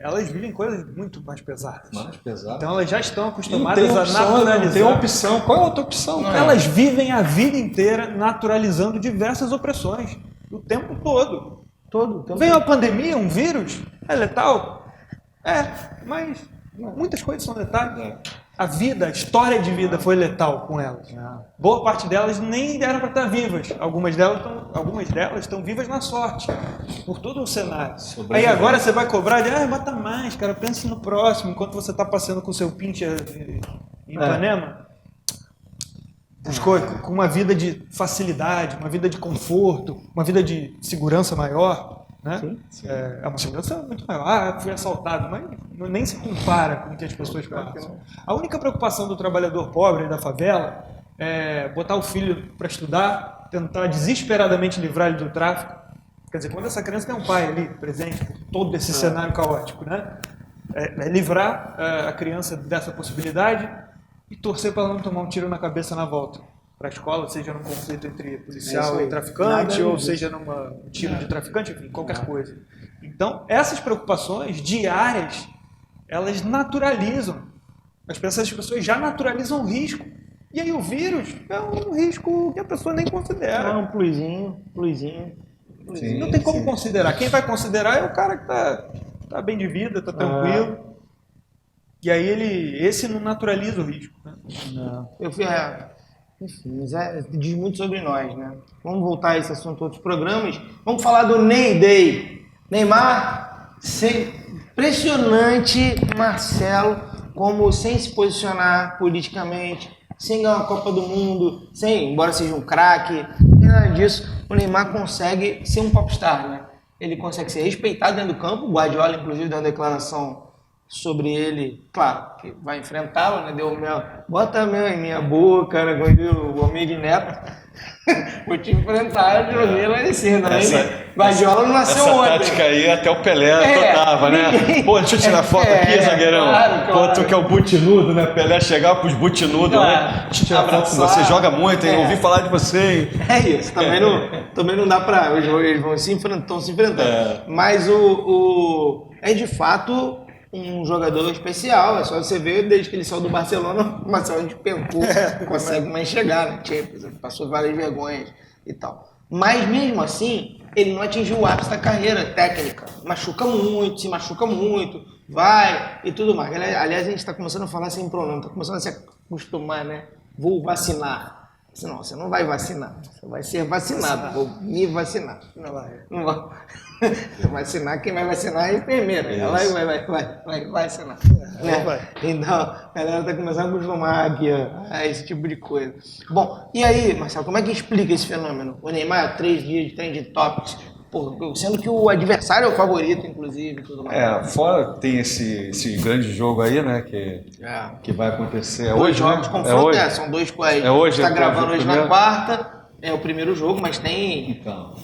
elas vivem coisas muito mais pesadas. Mais pesado. Então elas já estão Não acostumadas tem a opção, naturalizar. não tem opção. Qual é a outra opção, cara? Elas vivem a vida inteira naturalizando diversas opressões, o tempo todo. Vem uma pandemia, um vírus, é letal? Mas muitas coisas são letais. A vida, a história de vida foi letal com elas. Boa parte delas nem eram para estar vivas. Algumas delas estão vivas na sorte, por todo o cenário. Aí agora você vai cobrar de, bota mais, cara, pense no próximo, enquanto você está passeando com o seu pincher em Ipanema. Buscou com uma vida de facilidade, uma vida de conforto, uma vida de segurança maior. Né? Sim. É uma segurança muito maior. Fui assaltado, mas nem se compara com o que as pessoas passam. A única preocupação do trabalhador pobre da favela é botar o filho para estudar, tentar desesperadamente livrar ele do tráfico. Quer dizer, quando essa criança tem um pai ali presente por todo esse cenário caótico, né? Livrar a criança dessa possibilidade e torcer para ela não tomar um tiro na cabeça na volta para a escola, seja num conflito entre policial e traficante, ou seja num tiro de traficante, enfim, qualquer coisa. Então, essas preocupações diárias, elas naturalizam. Essas pessoas já naturalizam o risco. E aí o vírus é um risco que a pessoa nem considera. É um pluzinho. Sim, não tem como considerar. Quem vai considerar é o cara que tá bem de vida, está tranquilo. E aí esse não naturaliza o risco. Né? Não. Enfim, mas diz muito sobre nós, né? Vamos voltar a esse assunto em outros programas. Vamos falar do Ney Day. Neymar, impressionante, Marcelo, como sem se posicionar politicamente, sem ganhar uma Copa do Mundo, embora seja um craque, nem nada disso, o Neymar consegue ser um popstar, né? Ele consegue ser respeitado dentro do campo. O Guardiola, inclusive, deu uma declaração sobre ele, claro, que vai enfrentá-lo, né? Deu bota mel em minha boca, né? Quando o homem de Neto, vou te enfrentar, eu joguei lá em cima, né? Guardiola não nasceu ontem. Essa tática aí até o Pelé tava, né? Pô, deixa eu tirar foto aqui, zagueirão. Claro. Pô, tu que é o butinudo, né? Pelé chegava pros butinudos, né? Deixa eu tirar foto com você, joga muito, hein? Ouvi falar de você, hein? É isso, também não dá pra... Eles vão estão se enfrentando. Mas é de fato um jogador especial, é só você ver, desde que ele saiu do Barcelona, o Marcelo despencou, não consegue mais chegar, né? Passou várias vergonhas e tal. Mas mesmo assim, ele não atingiu o ápice da carreira técnica. Se machuca muito, vai e tudo mais. Aliás, a gente está começando a falar sem pronome, está começando a se acostumar, né? Vou vacinar. Não, você não vai vacinar, você vai ser vacinado, vou me vacinar. Não vai. Vacinar, quem vai vacinar é a enfermeira, ela vai vacinar. Né? Então, a galera está começando a acostumar aqui a esse tipo de coisa. Bom, e aí, Marcelo, como é que explica esse fenômeno? O Neymar, 3 dias de trending topics, Pô, sendo que o adversário é o favorito, inclusive, tudo mais. Fora tem esse grande jogo aí, né, que vai acontecer. É Dois hoje, jogos né? confronto, são dois quais. É hoje, a gente tá gravando hoje na primeiro? quarta, é o primeiro jogo, mas tem... Então,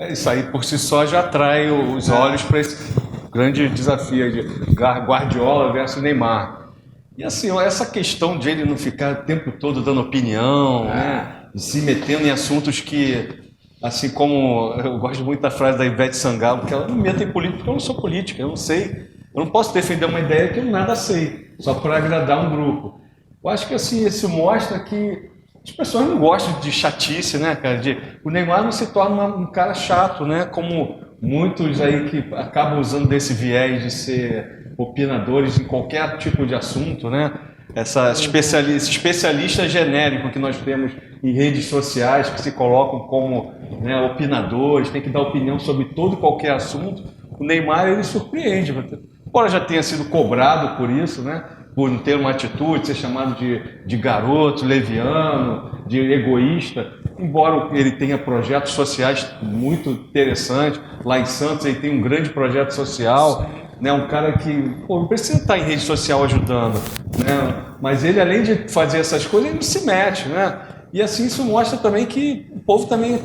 isso aí por si só já atrai os olhos para esse grande desafio de Guardiola versus Neymar. E assim, essa questão de ele não ficar o tempo todo dando opinião, né, se metendo em assuntos que... Assim como eu gosto muito da frase da Ivete Sangalo, que ela não meta em política, porque eu não sou política, eu não sei, eu não posso defender uma ideia que eu nada sei, só para agradar um grupo. Eu acho que assim, isso mostra que as pessoas não gostam de chatice, né, cara? O Neymar não se torna um cara chato, né? Como muitos aí que acabam usando desse viés de ser opinadores em qualquer tipo de assunto, né? Esse especialista genérico que nós temos em redes sociais, que se colocam como, né, opinadores, tem que dar opinião sobre todo e qualquer assunto. O Neymar, ele surpreende, embora já tenha sido cobrado por isso, né, por não ter uma atitude, ser chamado de garoto, leviano, de egoísta, embora ele tenha projetos sociais muito interessantes. Lá em Santos ele tem um grande projeto social, né, um cara que não precisa estar em rede social ajudando, né, mas ele, além de fazer essas coisas, ele não se mete, né? E assim isso mostra também que o povo também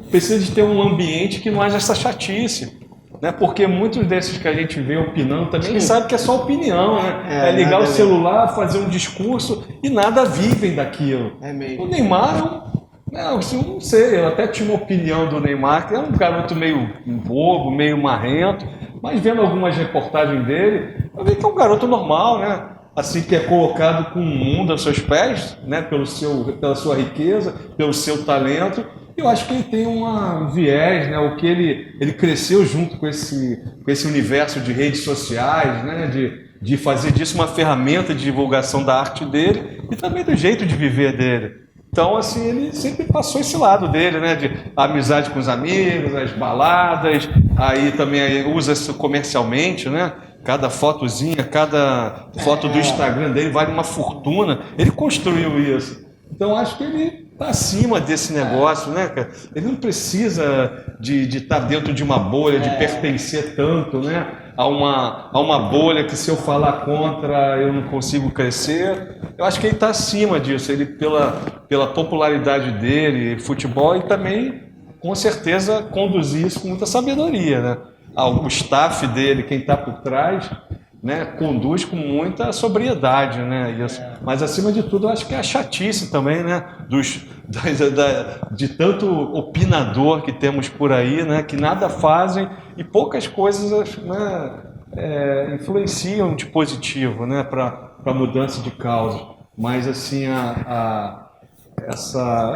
precisa de ter um ambiente que não haja essa chatice, né? Porque muitos desses que a gente vê opinando também a gente sabe que é só opinião, né? É ligar o celular, fazer um discurso e nada vivem daquilo. É mesmo. O Neymar, eu não sei, eu até tinha uma opinião do Neymar, que é um garoto meio bobo, meio marrento, mas vendo algumas reportagens dele, eu vi que é um garoto normal, né? Assim, que é colocado com o mundo aos seus pés, né? Pela sua riqueza, pelo seu talento. Eu acho que ele tem um viés, né? O que ele cresceu junto com esse universo de redes sociais, né? De fazer disso uma ferramenta de divulgação da arte dele e também do jeito de viver dele. Então, assim, ele sempre passou esse lado dele, né? De amizade com os amigos, as baladas, aí também usa isso comercialmente, né? Cada fotozinha, cada foto do Instagram dele vale uma fortuna. Ele construiu isso. Então, acho que ele está acima desse negócio, né, cara? Ele não precisa de estar dentro de uma bolha, de pertencer tanto, né? A uma bolha que, se eu falar contra, eu não consigo crescer. Eu acho que ele está acima disso. Ele, pela popularidade dele, futebol, e também, com certeza, conduzir isso com muita sabedoria, né? O staff dele, quem está por trás, né, conduz com muita sobriedade, né? Isso. Mas, acima de tudo, eu acho que é a chatice também, né? De tanto opinador que temos por aí, né? Que nada fazem e poucas coisas, né, influenciam de positivo, né? Para a mudança de causa. Mas, assim, a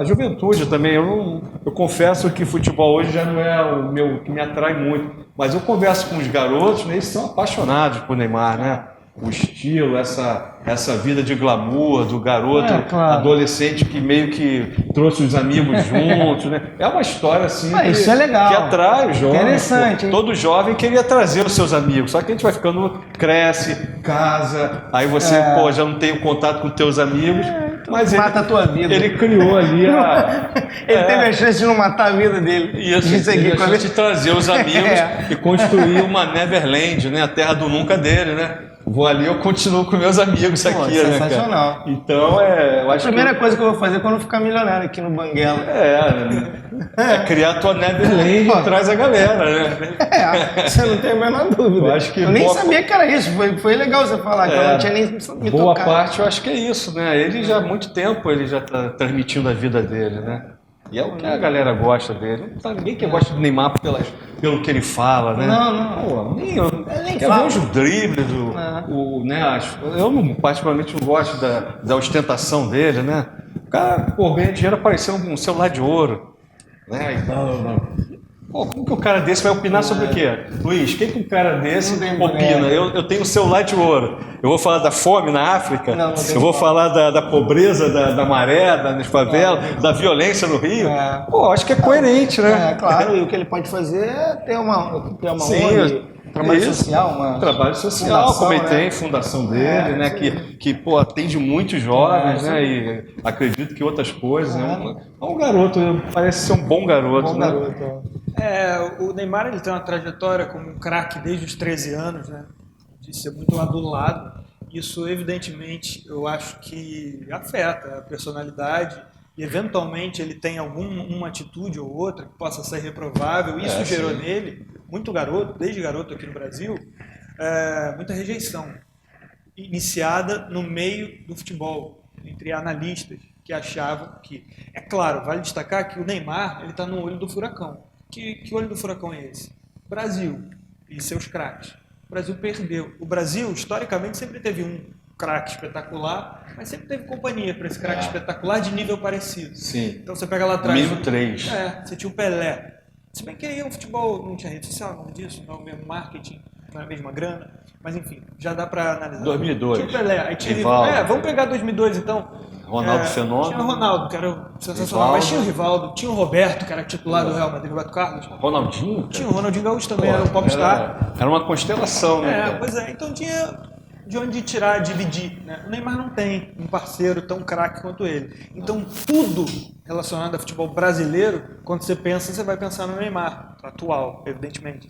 juventude também, eu confesso que futebol hoje já não é o que me atrai muito, mas eu converso com os garotos, né, eles são apaixonados por Neymar, né? O estilo, essa vida de glamour do garoto, adolescente que meio que trouxe os amigos juntos, né? É uma história assim isso é legal, que atrai o jovem. Interessante, hein? Todo jovem queria trazer os seus amigos, só que a gente vai ficando, cresce, casa, aí você já não tem o contato com teus amigos. Mas mata a tua vida. Ele criou ali ele teve a chance de não matar a vida dele. Isso, ele a chance de trazer os amigos e construir uma Neverland, né? A terra do nunca dele, né? Vou ali, eu continuo com meus amigos aqui, né, cara? Sensacional. Então, eu acho a primeira coisa que eu vou fazer quando eu ficar milionário aqui no Banguela. Criar a tua Neverland e traz a galera, né? Você não tem a menor dúvida. Eu acho que nem sabia que era isso. Foi legal você falar, que eu não tinha nem me boa tocado. parte, eu acho que é isso, né? Ele já há muito tempo ele já está transmitindo a vida dele, né? E é o que a galera gosta dele. Não tá ninguém que gosta do Neymar pelo que ele fala, né? Não. Nem fala. Os dribles, né? Eu particularmente não gosto da ostentação dele, né? O cara, ganha dinheiro aparecendo um celular de ouro, né? Então, como que o cara desse vai opinar sobre o quê? Luiz, o que um cara desse opina? Eu tenho um celular de ouro. Eu vou falar da fome na África? Eu vou falar da pobreza, da maré, das favelas, da violência no Rio? Acho que é coerente, né? Claro, e o que ele pode fazer é ter uma ONG, trabalho social, como ele tem, fundação dele, né? Que atende muitos jovens, né? E acredito que outras coisas. É um garoto, parece ser um bom garoto, né? O Neymar ele tem uma trajetória como um craque desde os 13 anos, né? De ser muito adulado. Isso, evidentemente, eu acho que afeta a personalidade e, eventualmente, ele tem uma atitude ou outra que possa ser reprovável. Isso gerou nele, muito garoto, desde garoto aqui no Brasil, muita rejeição, iniciada no meio do futebol, entre analistas que achavam que... É claro, vale destacar que o Neymar ele está no olho do furacão. Que olho do furacão é esse? Brasil e seus craques. O Brasil perdeu. O Brasil, historicamente, sempre teve um craque espetacular, mas sempre teve companhia para esse craque espetacular de nível parecido. Sim. Então você pega lá atrás... Mínimo 3. Você tinha o Pelé. Se bem que aí o futebol não tinha rede social, nada disso, não, mesmo marketing, não era a mesma grana, mas enfim, já dá para analisar. 2002. Tinha o Pelé, aí tinha Rivaldo. vamos pegar 2002 então. Ronaldo Fenômeno. Tinha o Ronaldo, que era sensacional, mas tinha o Rivaldo, tinha o Roberto, que era titular do Real Madrid, Roberto Carlos. Ronaldinho? Tinha o Ronaldinho Gaúcho também, era um popstar. Era uma constelação, né? Pois é, então tinha de onde tirar, dividir. Né? O Neymar não tem um parceiro tão craque quanto ele. Então tudo relacionado a futebol brasileiro, quando você pensa, você vai pensar no Neymar, atual, evidentemente.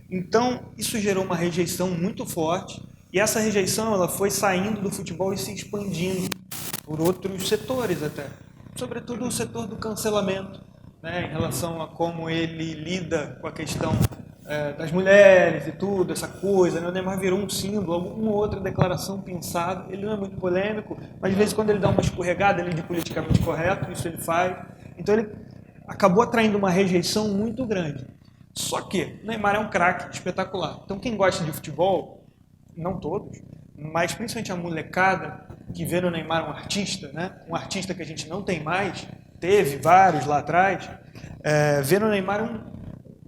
Então isso gerou uma rejeição muito forte, e essa rejeição ela foi saindo do futebol e se expandindo por outros setores até, sobretudo o setor do cancelamento, né, em relação a como ele lida com a questão das mulheres e tudo, essa coisa, né? O Neymar virou um símbolo, alguma outra declaração pensada, ele não é muito polêmico, mas de vez em quando ele dá uma escorregada ali de politicamente correto, isso ele faz, então ele acabou atraindo uma rejeição muito grande. Só que o Neymar é um craque espetacular, então quem gosta de futebol, não todos, mas principalmente a molecada que vê no Neymar um artista, né? Um artista que a gente não tem mais, teve vários lá atrás, vê no Neymar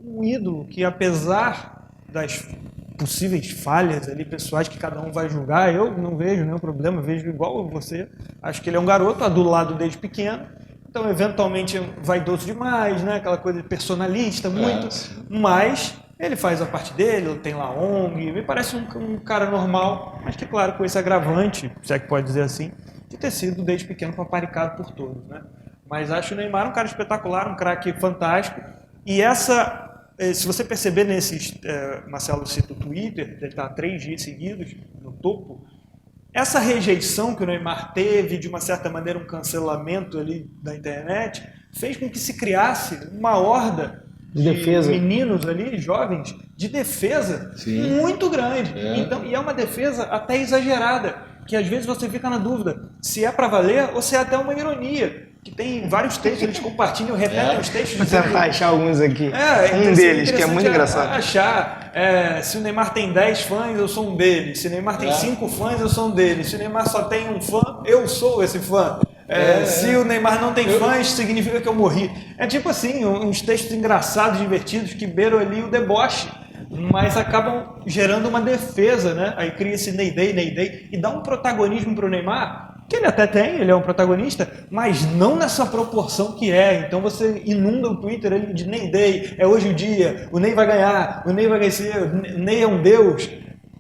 um ídolo que, apesar das possíveis falhas ali pessoais que cada um vai julgar, eu não vejo nenhum problema, vejo igual você, acho que ele é um garoto adulado desde pequeno, então eventualmente vaidoso demais, né? Aquela coisa personalista muito, mas ele faz a parte dele, ele tem lá ONG, me parece um cara normal, mas que, claro, com esse agravante, se é que pode dizer assim, de ter sido desde pequeno paparicado por todos, né? Mas acho o Neymar um cara espetacular, um craque fantástico, e se você perceber nesses, Marcelo cita o Twitter, ele está há 3 dias seguidos no topo, essa rejeição que o Neymar teve, de uma certa maneira um cancelamento ali da internet, fez com que se criasse uma horda de defesa. Meninos ali, jovens, de defesa muito grande. Então, e é uma defesa até exagerada, que às vezes você fica na dúvida se é para valer ou se é até uma ironia. Que tem vários textos, eles compartilham, repetem os textos. Vou tentar achar alguns aqui. Um deles, que é muito engraçado. Achar, se o Neymar tem 10 fãs, eu sou um deles. Se o Neymar tem 5 fãs, eu sou um deles. Se o Neymar só tem um fã, eu sou esse fã. Se o Neymar não tem fãs, significa que eu morri. É tipo assim, uns textos engraçados, divertidos, que beiram ali o deboche, mas acabam gerando uma defesa, né? Aí cria esse Ney Day, e dá um protagonismo para o Neymar, que ele até tem, ele é um protagonista, mas não nessa proporção que é. Então você inunda o Twitter ali de Ney Day, é hoje o dia, o Ney vai ganhar, o Ney vai vencer, o Ney é um deus.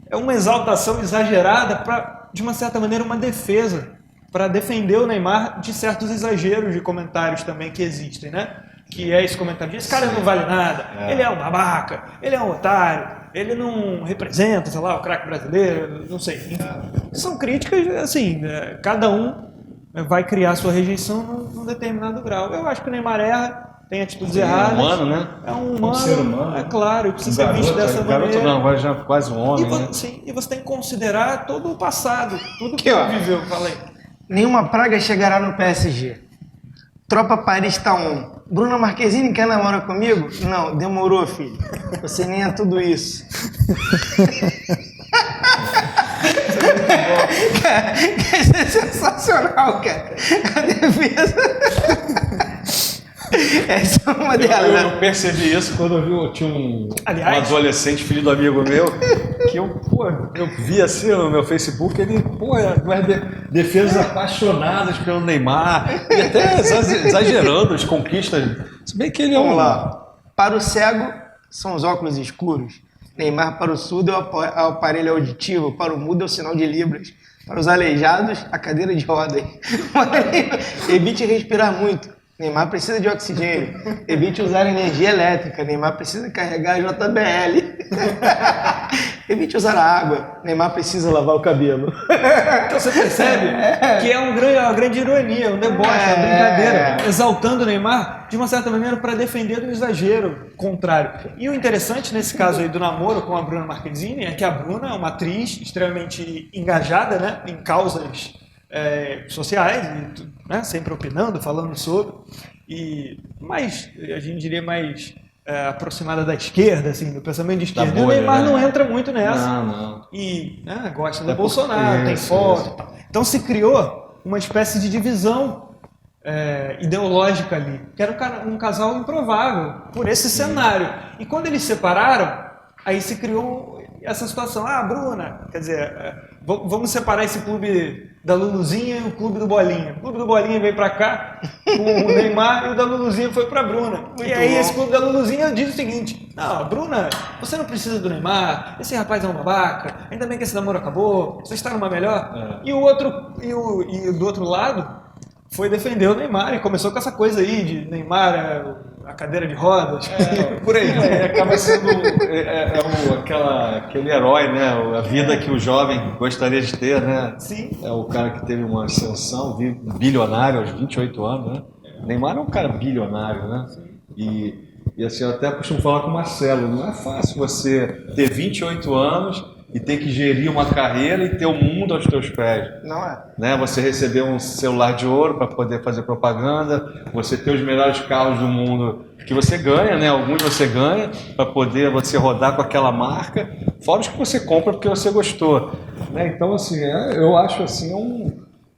É uma exaltação exagerada para, de uma certa maneira, uma defesa, para defender o Neymar de certos exageros de comentários também que existem, né? Que é esse comentário de esse cara não vale nada, ele é um babaca, ele é um otário, ele não representa, sei lá, o craque brasileiro, não sei. Enfim, são críticas, assim, cada um vai criar sua rejeição num determinado grau. Eu acho que o Neymar erra, tem atitudes erradas. É um humano, né? É um humano, ser humano. é claro, precisa ser visto dessa maneira. Garoto não, agora já é quase um homem, né? Sim, e você tem que considerar todo o passado, tudo que ele viveu, falei. Nenhuma praga chegará no PSG. Tropa Paris tá on. Bruna Marquezine quer namorar comigo? Não, demorou, filho. Você nem é tudo isso. Cara, isso é sensacional, cara. A defesa. Essa é uma delas. Eu percebi isso quando eu tinha um adolescente, filho do amigo meu, que eu vi assim no meu Facebook, ele, defesas apaixonadas pelo Neymar, e até exagerando as conquistas, se bem que ele é Vamos lá. Para o cego, são os óculos escuros. Neymar, para o surdo, é o aparelho auditivo. Para o mudo, é o sinal de Libras. Para os aleijados, a cadeira de rodas. Evite respirar muito. Neymar precisa de oxigênio. Evite usar energia elétrica. Neymar precisa carregar JBL. Evite usar água. Neymar precisa lavar o cabelo. Então você percebe que é uma grande ironia, um deboche, uma brincadeira, exaltando o Neymar de uma certa maneira para defender do exagero contrário. E o interessante nesse caso aí do namoro com a Bruna Marquezine é que a Bruna é uma atriz extremamente engajada, né, em causas sociais, né, sempre opinando, falando sobre, e mais, a gente diria mais aproximada da esquerda, assim, do pensamento de esquerda. Bolha, e o Neymar né? não entra muito nessa. Não. E gosta do Bolsonaro, tem foto e tal. Então se criou uma espécie de divisão ideológica ali, que era um casal improvável por esse cenário. E quando eles se separaram, aí se criou essa situação. Bruna, quer dizer, vamos separar esse clube da Luluzinha e o clube do Bolinha. O clube do Bolinha veio pra cá, o Neymar, e o da Luluzinha foi pra Bruna. E aí esse clube da Luluzinha diz o seguinte: não, Bruna, você não precisa do Neymar, esse rapaz é um babaca, ainda bem que esse namoro acabou, você está numa melhor. E o outro, e do outro lado foi defender o Neymar e começou com essa coisa aí de Neymar a cadeira de rodas, por aí. Acaba sendo aquele herói, né? A vida que o jovem gostaria de ter, né? Sim. É o cara que teve uma ascensão bilionário aos 28 anos, né? Neymar é um cara bilionário, né? E assim, eu até costumo falar com o Marcelo, não é fácil você ter 28 anos e ter que gerir uma carreira e ter o mundo aos teus pés. Não é. Né? Você receber um celular de ouro para poder fazer propaganda, você ter os melhores carros do mundo que você ganha, né? Alguns você ganha para poder você rodar com aquela marca, fora os que você compra porque você gostou. Né? Então, assim, eu acho assim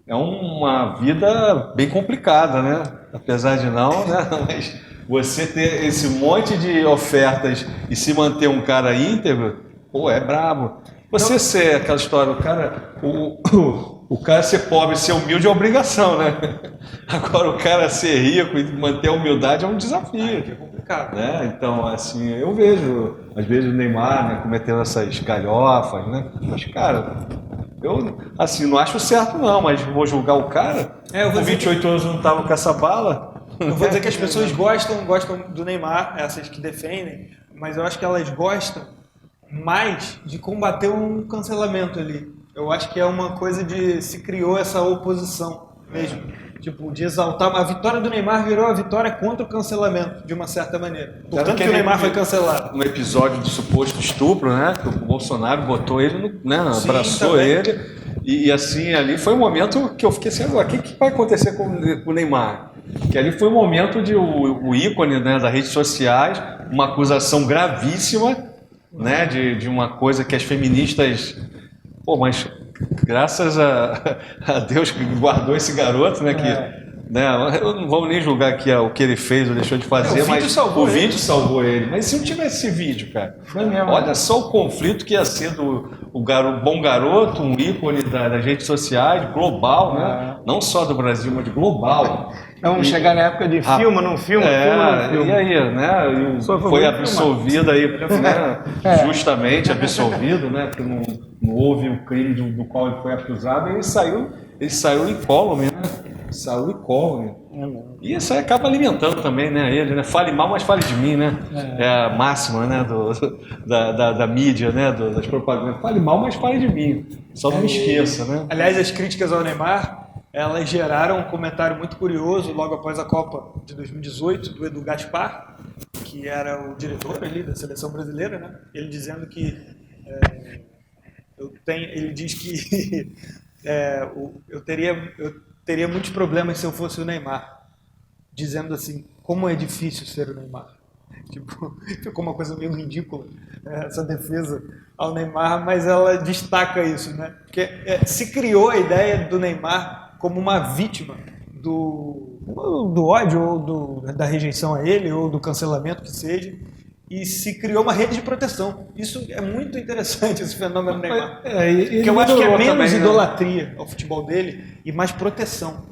uma vida bem complicada, né? Apesar de não, né? Mas você ter esse monte de ofertas e se manter um cara íntegro, pô, é brabo. Você ser aquela história, o cara ser pobre, ser humilde é obrigação, né? Agora o cara ser rico e manter a humildade é um desafio. É complicado. Né? Então, assim, eu vejo, às vezes, o Neymar, né, cometendo essas galhofas, né? Mas, cara, eu, assim, não acho certo não, mas vou julgar o cara. Com 28 anos não tava com essa bala. Eu vou dizer que as pessoas gostam do Neymar, essas que defendem, mas eu acho que elas gostam mais de combater um cancelamento ali. Eu acho que é uma coisa se criou essa oposição mesmo. Tipo, de exaltar. A vitória do Neymar virou a vitória contra o cancelamento, de uma certa maneira. Portanto que o Neymar foi cancelado. No episódio do suposto estupro, né? Que o Bolsonaro botou ele, abraçou também. ele. E assim, ali foi um momento que eu fiquei assim, agora, o que vai acontecer com o Neymar? Que ali foi um momento de o ícone, né, das redes sociais, uma acusação gravíssima, né, de uma coisa que as feministas... Pô, mas graças a Deus que guardou esse garoto, né, né, eu não vou nem julgar aqui o que ele fez ou deixou de fazer, mas o vídeo salvou ele. Mas se não tivesse esse vídeo, cara, olha só o conflito que ia ser do bom garoto, um ícone das redes sociais, global, né? Não só do Brasil, mas global. Vamos chegar na época de filma, não filma, filma, não filma. E aí, né? Foi absolvido aí, né? Justamente absolvido, né? Porque não houve o crime do qual ele foi acusado, e ele saiu incólume, né? Saiu incólume. E isso aí acaba alimentando também, né? Ele, né? Fale mal, mas fale de mim, né? É a máxima, né? Da mídia, né? Das propagandas. Fale mal, mas fale de mim. Só não me esqueça, né? Aliás, as críticas ao Neymar, elas geraram um comentário muito curioso logo após a Copa de 2018 do Edu Gaspar, que era o diretor ali da seleção brasileira, né? Ele dizendo que ele diz que eu teria muitos problemas se eu fosse o Neymar, dizendo assim, como é difícil ser o Neymar. Tipo, ficou uma coisa meio ridícula essa defesa ao Neymar, mas ela destaca isso, né? Porque se criou a ideia do Neymar como uma vítima do ódio ou da rejeição a ele ou do cancelamento que seja, e se criou uma rede de proteção. Isso é muito interessante, esse fenômeno do Neymar. Porque eu acho que é menos idolatria ao futebol dele e mais proteção.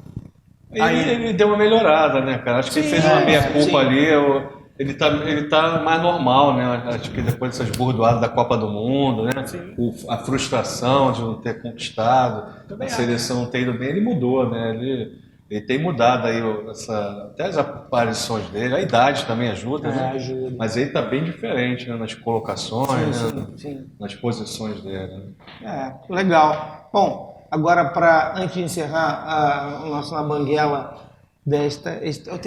Ele deu uma melhorada, né, cara? Acho que ele fez uma meia-culpa ali. Ele tá mais normal, né? Acho que depois dessas burdoadas da Copa do Mundo, né? A frustração de não ter conquistado, a seleção não ter ido bem, ele mudou, né? Ele tem mudado aí até as aparições dele, a idade também ajuda, né? Ajuda. Mas ele está bem diferente, né? Nas colocações, Sim, né? sim. Nas posições dele. Né? Legal. Bom, agora antes de encerrar o nosso Na Banguela este é o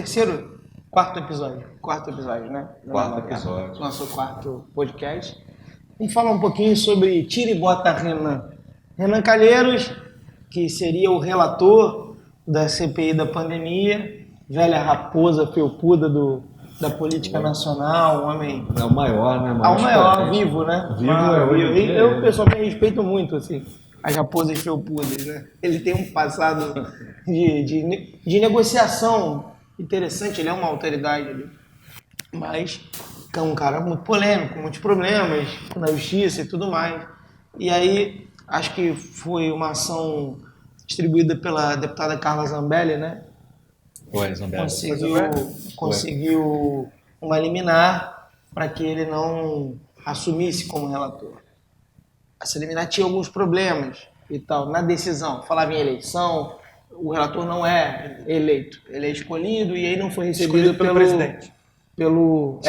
quarto episódio, né? Quarto episódio. Nosso quarto podcast. Vamos falar um pouquinho sobre Tira e Bota Renan. Renan Calheiros, que seria o relator da CPI da pandemia, velha raposa felpuda da política nacional, um homem... É o maior, né? O maior, vivo, né? Vivo eu pessoalmente respeito muito, assim, as raposas felpudas, né? Ele tem um passado de negociação interessante, ele é uma autoridade ali, mas é um cara muito polêmico, muitos problemas na justiça e tudo mais. E aí, acho que foi uma ação distribuída pela deputada Carla Zambelli, né? Foi, Zambelli. Conseguiu uma liminar para que ele não assumisse como relator. Essa liminar tinha alguns problemas e tal. Na decisão, falava em eleição, o relator não é eleito, ele é escolhido e aí não foi recebido pelo presidente. Pelo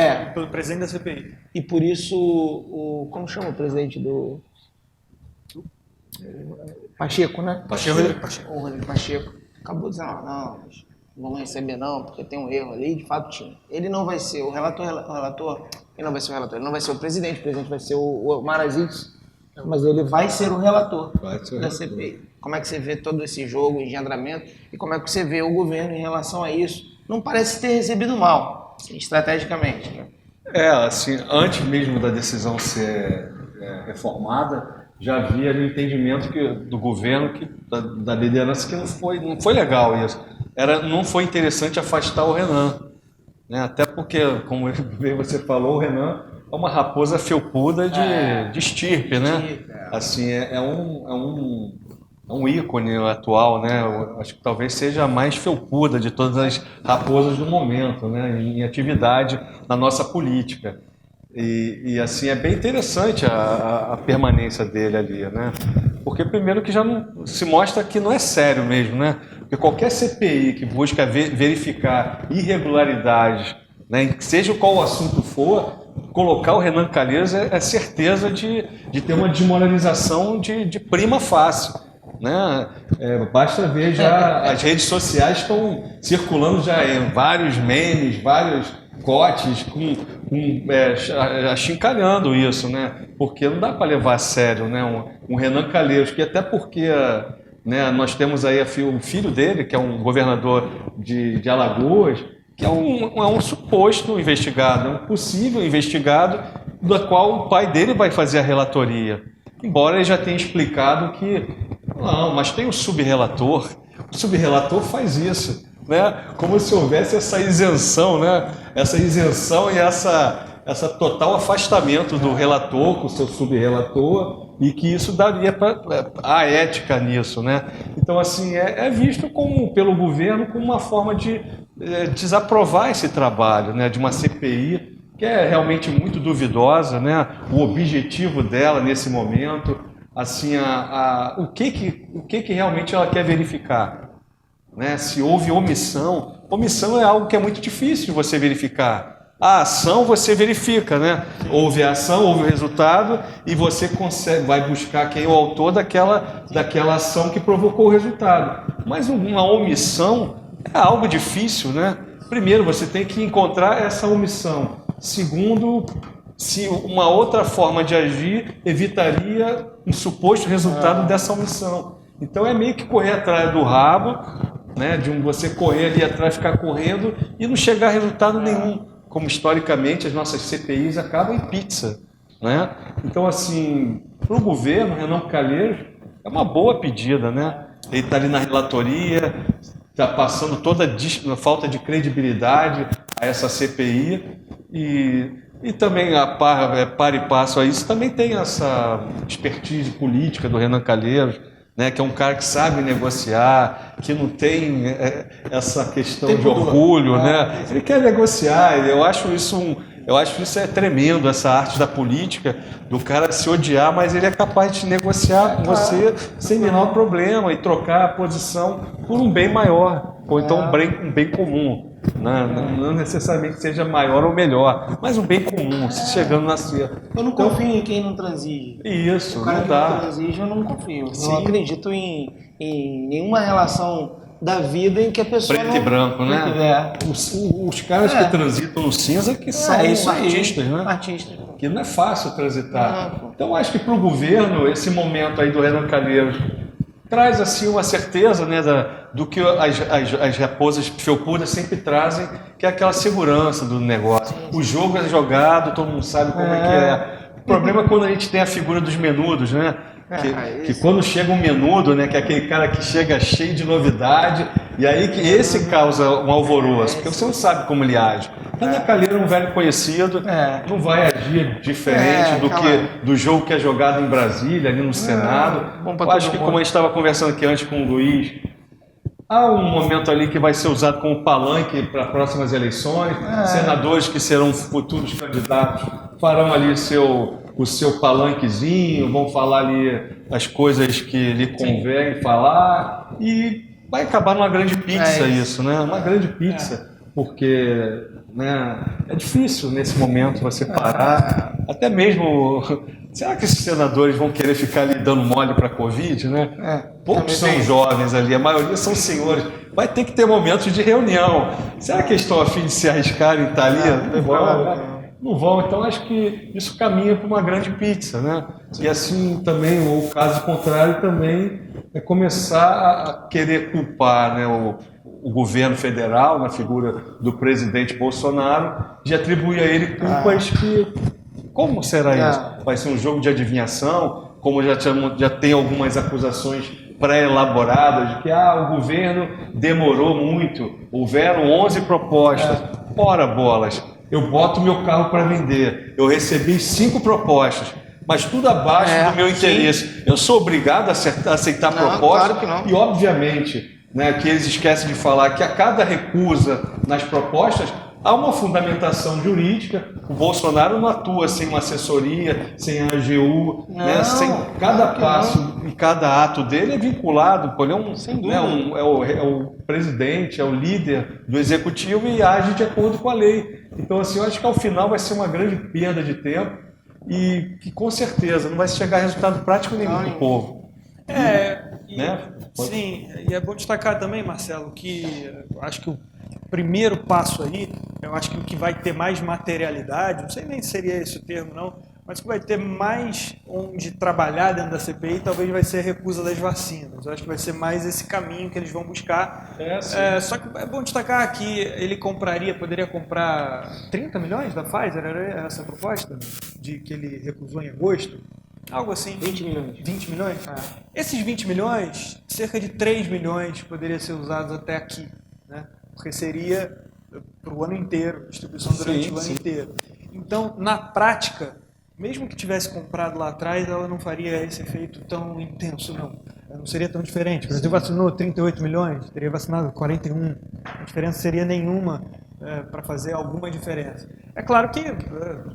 presidente da CPI. E por isso, como chama o presidente do... Pacheco, né? Rodrigo Pacheco. O Rodrigo Pacheco acabou dizendo, não vamos receber não, porque tem um erro ali, de fato tinha. Ele não vai ser o relator, ele não vai ser o relator, ele não vai ser o presidente vai ser o Marazzi, mas ele vai ser o relator da CPI. Como é que você vê todo esse jogo, o engendramento, e como é que você vê o governo em relação a isso? Não parece ter recebido mal, assim, estrategicamente, né? Assim, antes mesmo da decisão ser reformada, já havia o entendimento do governo, da liderança, que não foi legal isso. Não foi interessante afastar o Renan. Né? Até porque, como você falou, o Renan é uma raposa felpuda de estirpe, né? Assim, é um ícone atual, né? Eu acho que talvez seja a mais felpuda de todas as raposas do momento, né? Em atividade na nossa política. E assim, é bem interessante a permanência dele ali, né? Porque primeiro que já não, se mostra que não é sério mesmo, né? Porque qualquer CPI que busca verificar irregularidades, né, seja qual o assunto for, colocar o Renan Calheiros é certeza de ter uma desmoralização de prima facie. Né? Basta ver já, as redes sociais estão circulando já em vários memes, vários cotes achincalhando isso, né? Porque não dá para levar a sério, né? Um Renan Calheiros, que até porque, né, nós temos aí o filho dele, que é um governador de Alagoas, que é um suposto investigado, um possível investigado, da qual o pai dele vai fazer a relatoria. Embora ele já tenha explicado que não, mas tem o subrelator faz isso, né? Como se houvesse essa isenção, né? Essa isenção e essa total afastamento do relator com o seu subrelator, e que isso daria a ética nisso, né? Então, assim, é visto pelo governo como uma forma de desaprovar esse trabalho, né? De uma CPI que é realmente muito duvidosa, né? O objetivo dela nesse momento, assim, o que realmente ela quer verificar, né? Se houve omissão. Omissão é algo que é muito difícil de você verificar. A ação você verifica, né? Houve a ação, houve o resultado, e você vai buscar quem é o autor daquela ação que provocou o resultado. Mas uma omissão é algo difícil, né? Primeiro, você tem que encontrar essa omissão. Segundo, se uma outra forma de agir evitaria um suposto resultado dessa omissão. Então é meio que correr atrás do rabo, né? De você correr ali atrás, ficar correndo e não chegar a resultado nenhum. Como historicamente as nossas CPIs acabam em pizza, né? Então, assim, para o governo, Renan Calheiros é uma boa pedida, né? Ele está ali na relatoria, está passando toda a falta de credibilidade a essa CPI, e também, par e passo a isso, também tem essa expertise política do Renan Calheiros, né, que é um cara que sabe negociar, que não tem essa questão de orgulho, né? Ele quer negociar. Eu acho isso Eu acho que isso é tremendo, essa arte da política, do cara se odiar, mas ele é capaz de negociar com você sem menor problema e trocar a posição por um bem maior, ou então um bem comum. Não necessariamente seja maior ou melhor, mas um bem comum, se chegando na cia. Eu não confio em quem não transige. Isso, o cara não que dá. não transige, eu não confio. Sim. Não acredito em nenhuma relação da vida em que a pessoa Preto e branco, né? Os caras que transitam no cinza que são artistas, né? Artistas. Que não é fácil transitar. Então, acho que para o governo, esse momento aí do Renan Calheiros traz assim uma certeza, né, do que as raposas felpudas sempre trazem, que é aquela segurança do negócio. O jogo é jogado, todo mundo sabe como é que é. O problema é quando a gente tem a figura dos menudos, né? Que quando chega um menudo, né, que é aquele cara que chega cheio de novidade, e aí que esse causa um alvoroço, porque você não sabe como ele age. Renan Calheiros é um velho conhecido, não vai agir diferente do jogo que é jogado em Brasília, ali no Senado. Eu acho que, como a gente estava conversando aqui antes com o Luiz, há um momento ali que vai ser usado como palanque para próximas eleições. Senadores que serão futuros candidatos farão ali o seu palanquezinho, vão falar ali as coisas que lhe convém falar, e vai acabar numa grande pizza isso, né? Uma grande pizza, porque, né, é difícil nesse momento você parar, até mesmo... Será que esses senadores vão querer ficar ali dando mole para a Covid, né? Poucos são jovens ali, a maioria são senhores. Vai ter que ter momentos de reunião. Será que eles estão a fim de se arriscar em estar ali? Não vão. Então acho que isso caminha para uma grande pizza, né? E assim também, ou o caso contrário também, é começar a querer culpar, né, o governo federal, na figura do presidente Bolsonaro, de atribuir a ele culpas que... Como será isso? Vai ser um jogo de adivinhação, como já tem algumas acusações pré-elaboradas de que o governo demorou muito, houveram 11 propostas. Ora bolas, eu boto meu carro para vender, eu recebi 5 propostas, mas tudo abaixo do meu interesse. Eu sou obrigado a aceitar propostas? Claro que não. E obviamente, né, que eles esquecem de falar que a cada recusa nas propostas há uma fundamentação jurídica. O Bolsonaro não atua sem uma assessoria, sem a AGU, né? Sem cada passo e cada ato dele é vinculado. Ele é é o presidente, é o líder do executivo e age de acordo com a lei. Então, assim, eu acho que ao final vai ser uma grande perda de tempo e que com certeza não vai chegar a resultado prático nenhum para o povo. Sim, e é bom destacar também, Marcelo, que eu acho que o primeiro passo aí, eu acho que o que vai ter mais materialidade, não sei nem se seria esse o termo não, mas que vai ter mais onde trabalhar dentro da CPI, talvez vai ser a recusa das vacinas. Eu acho que vai ser mais esse caminho que eles vão buscar. Só que é bom destacar que ele poderia comprar 30 milhões da Pfizer, era essa a proposta de que ele recusou em agosto? Algo assim. 20 milhões. 20 milhões? Esses 20 milhões, cerca de 3 milhões poderiam ser usados até aqui, né? Porque seria para o ano inteiro, distribuição durante o ano inteiro. Então, na prática, mesmo que tivesse comprado lá atrás, ela não faria esse efeito tão intenso, não. Não seria tão diferente. O Brasil vacinou 38 milhões, teria vacinado 41. A diferença seria nenhuma para fazer alguma diferença. É claro que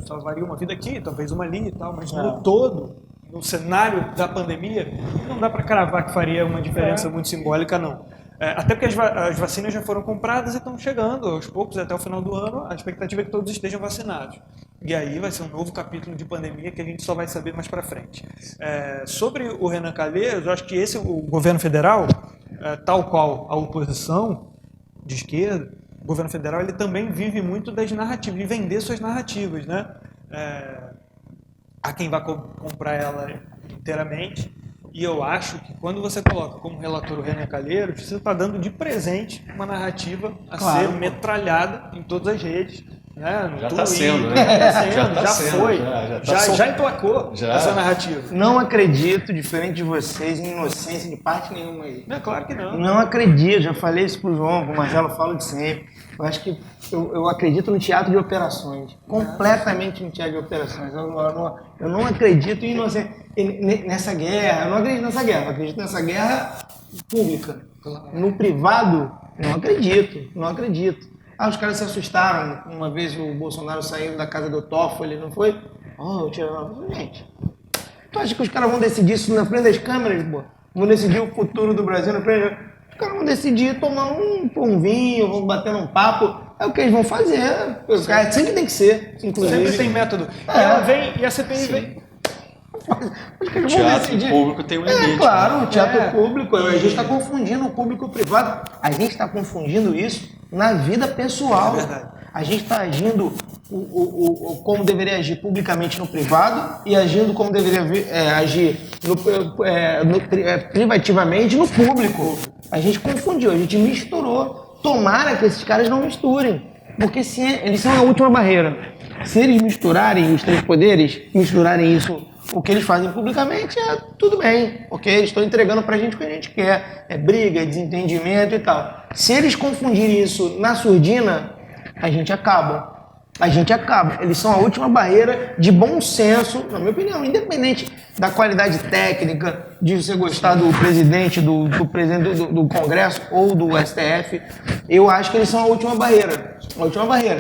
salvaria uma vida aqui, talvez uma ali e tal, mas no todo, no cenário da pandemia, não dá para cravar que faria uma diferença muito simbólica, não. Até porque as vacinas já foram compradas e estão chegando aos poucos, até o final do ano, a expectativa é que todos estejam vacinados. E aí vai ser um novo capítulo de pandemia que a gente só vai saber mais para frente. Sobre o Renan Calheiros, eu acho que o governo federal, tal qual a oposição de esquerda, o governo federal ele também vive muito das narrativas, de vender suas narrativas, né? Há quem vai comprar ela inteiramente. E eu acho que quando você coloca como relator o Renan Calheiros, você está dando de presente uma narrativa a ser metralhada em todas as redes. Né? Já está sendo, né? Já emplacou essa narrativa. Não acredito, diferente de vocês, em inocência de parte nenhuma aí. Não, claro que não. Não acredito, já falei isso pro João, pro Marcelo, falo de sempre. Eu acho que eu acredito no teatro de operações, completamente no teatro de operações. Eu não acredito em inocência, nessa guerra, eu não acredito nessa guerra, eu acredito nessa guerra pública. No privado, não acredito. Os caras se assustaram. Uma vez o Bolsonaro saiu da casa do Toffoli, não foi? Gente, tu acha que os caras vão decidir isso na frente das câmeras, pô? Vão decidir o futuro do Brasil na frente? Os caras vão decidir tomando um vinho, vão batendo um papo. É o que eles vão fazer. É assim que tem que ser, inclusive. Sempre tem método. E ela vem, e a CPI vem. O teatro público tem um limite. Claro, o teatro público, a gente está confundindo o público e o privado. A gente está confundindo isso na vida pessoal. É verdade. A gente está agindo como deveria agir publicamente no privado e agindo como deveria agir privativamente no público. A gente confundiu, a gente misturou. Tomara que esses caras não misturem, porque eles são a última barreira. Se eles misturarem os três poderes, misturarem isso, o que eles fazem publicamente, tudo bem, porque eles estão entregando pra gente o que a gente quer. É briga, é desentendimento e tal. Se eles confundirem isso na surdina, a gente acaba. Eles são a última barreira de bom senso, na minha opinião, independente da qualidade técnica, de você gostar do presidente, do presidente do Congresso ou do STF. Eu acho que eles são a última barreira.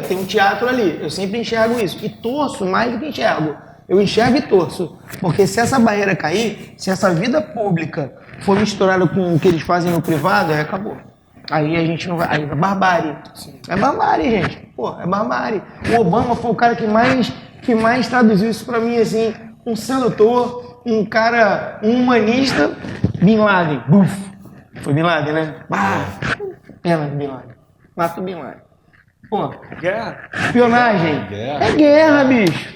Tem um teatro ali, eu sempre enxergo isso. E torço mais do que enxergo. Eu enxergo e torço. Porque se essa barreira cair, se essa vida pública for misturada com o que eles fazem no privado, aí acabou. Aí a gente não vai. Aí é barbárie. Sim. É barbárie, gente. Pô, é barbárie. O Obama foi o cara que mais traduziu isso pra mim, assim. Um sedutor, um cara, um humanista. Bin Laden. Buf. Foi Bin Laden, né? Pena de Bin Laden. Mata o Bin Laden. Pô. Guerra. Espionagem. É guerra, bicho.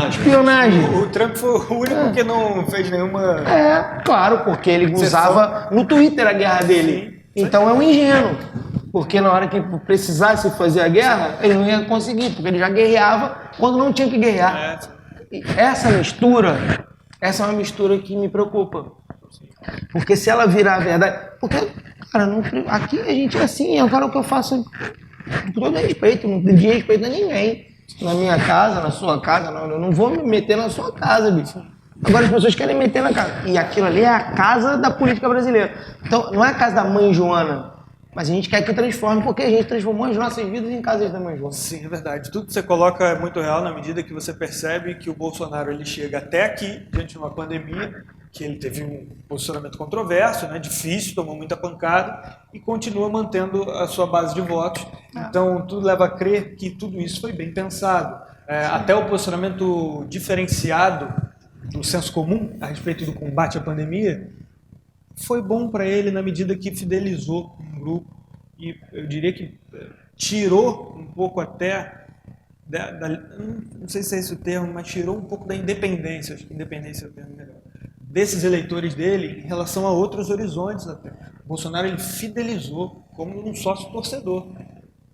Espionagem. O Trump foi o único que não fez nenhuma... Claro, porque ele usava no Twitter a guerra dele. Sim. Então é um ingênuo. Porque na hora que precisasse fazer a guerra, ele não ia conseguir, porque ele já guerreava quando não tinha que guerrear. Essa é uma mistura que me preocupa. Porque se ela virar a verdade... Porque, cara, aqui a gente é assim, é o que eu faço com todo respeito, não de respeito a ninguém. Na minha casa, na sua casa, não, eu não vou me meter na sua casa, bicho. Agora as pessoas querem meter na casa. E aquilo ali é a casa da política brasileira. Então, não é a casa da mãe Joana, mas a gente quer que transforme, porque a gente transformou as nossas vidas em casas da mãe Joana. Sim, é verdade. Tudo que você coloca é muito real na medida que você percebe que o Bolsonaro ele chega até aqui, diante de uma pandemia, que ele teve um posicionamento controverso, né, difícil, tomou muita pancada e continua mantendo a sua base de votos. Então, tudo leva a crer que tudo isso foi bem pensado. Até o posicionamento diferenciado do senso comum a respeito do combate à pandemia foi bom para ele na medida que fidelizou um grupo e eu diria que tirou um pouco até não sei se é esse o termo, mas tirou um pouco da independência, acho que independência é o termo melhor, desses eleitores dele em relação a outros horizontes até. O Bolsonaro ele fidelizou como um sócio torcedor.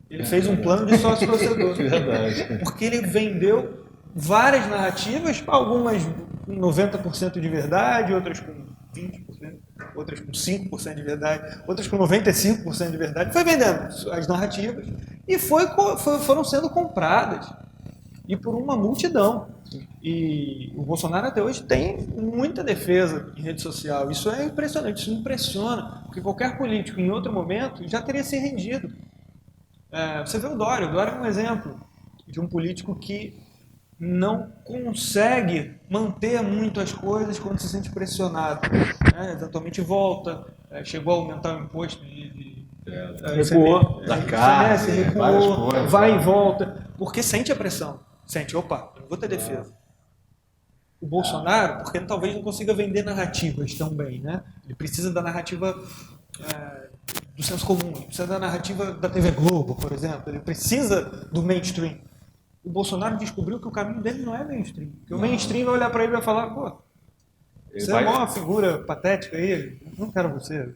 Ele fez um plano de sócio torcedor. Verdade. Porque ele vendeu várias narrativas, algumas com 90% de verdade, outras com 20%, outras com 5% de verdade, outras com 95% de verdade. Foi vendendo as narrativas e foram sendo compradas. E por uma multidão. E o Bolsonaro até hoje tem muita defesa em rede social. Isso é impressionante, isso me impressiona, porque qualquer político em outro momento já teria se rendido. Você vê o Dória é um exemplo de um político que não consegue manter muito as coisas quando se sente pressionado. Eventualmente volta, chegou a aumentar o imposto recuou da carne, recuou, vai e volta, porque sente a pressão. Sente, opa, eu não vou ter defesa. O Bolsonaro, porque ele talvez não consiga vender narrativas tão bem, né? Ele precisa da narrativa do senso comum, ele precisa da narrativa da TV Globo, por exemplo, ele precisa do mainstream. O Bolsonaro descobriu que o caminho dele não é mainstream. Que o mainstream vai olhar para ele e vai falar, pô, você é uma figura patética aí, não quero você.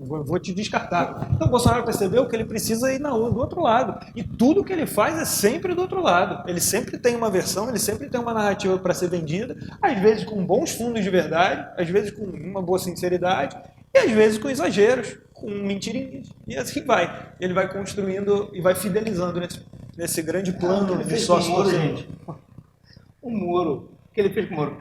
Vou te descartar. Então o Bolsonaro percebeu que ele precisa ir do outro lado. E tudo que ele faz é sempre do outro lado. Ele sempre tem uma versão, ele sempre tem uma narrativa para ser vendida, às vezes com bons fundos de verdade, às vezes com uma boa sinceridade, e às vezes com exageros, com mentirinhas. E assim vai. Ele vai construindo e vai fidelizando nesse grande plano de sócio. O Moro. que ele fez com o Moro?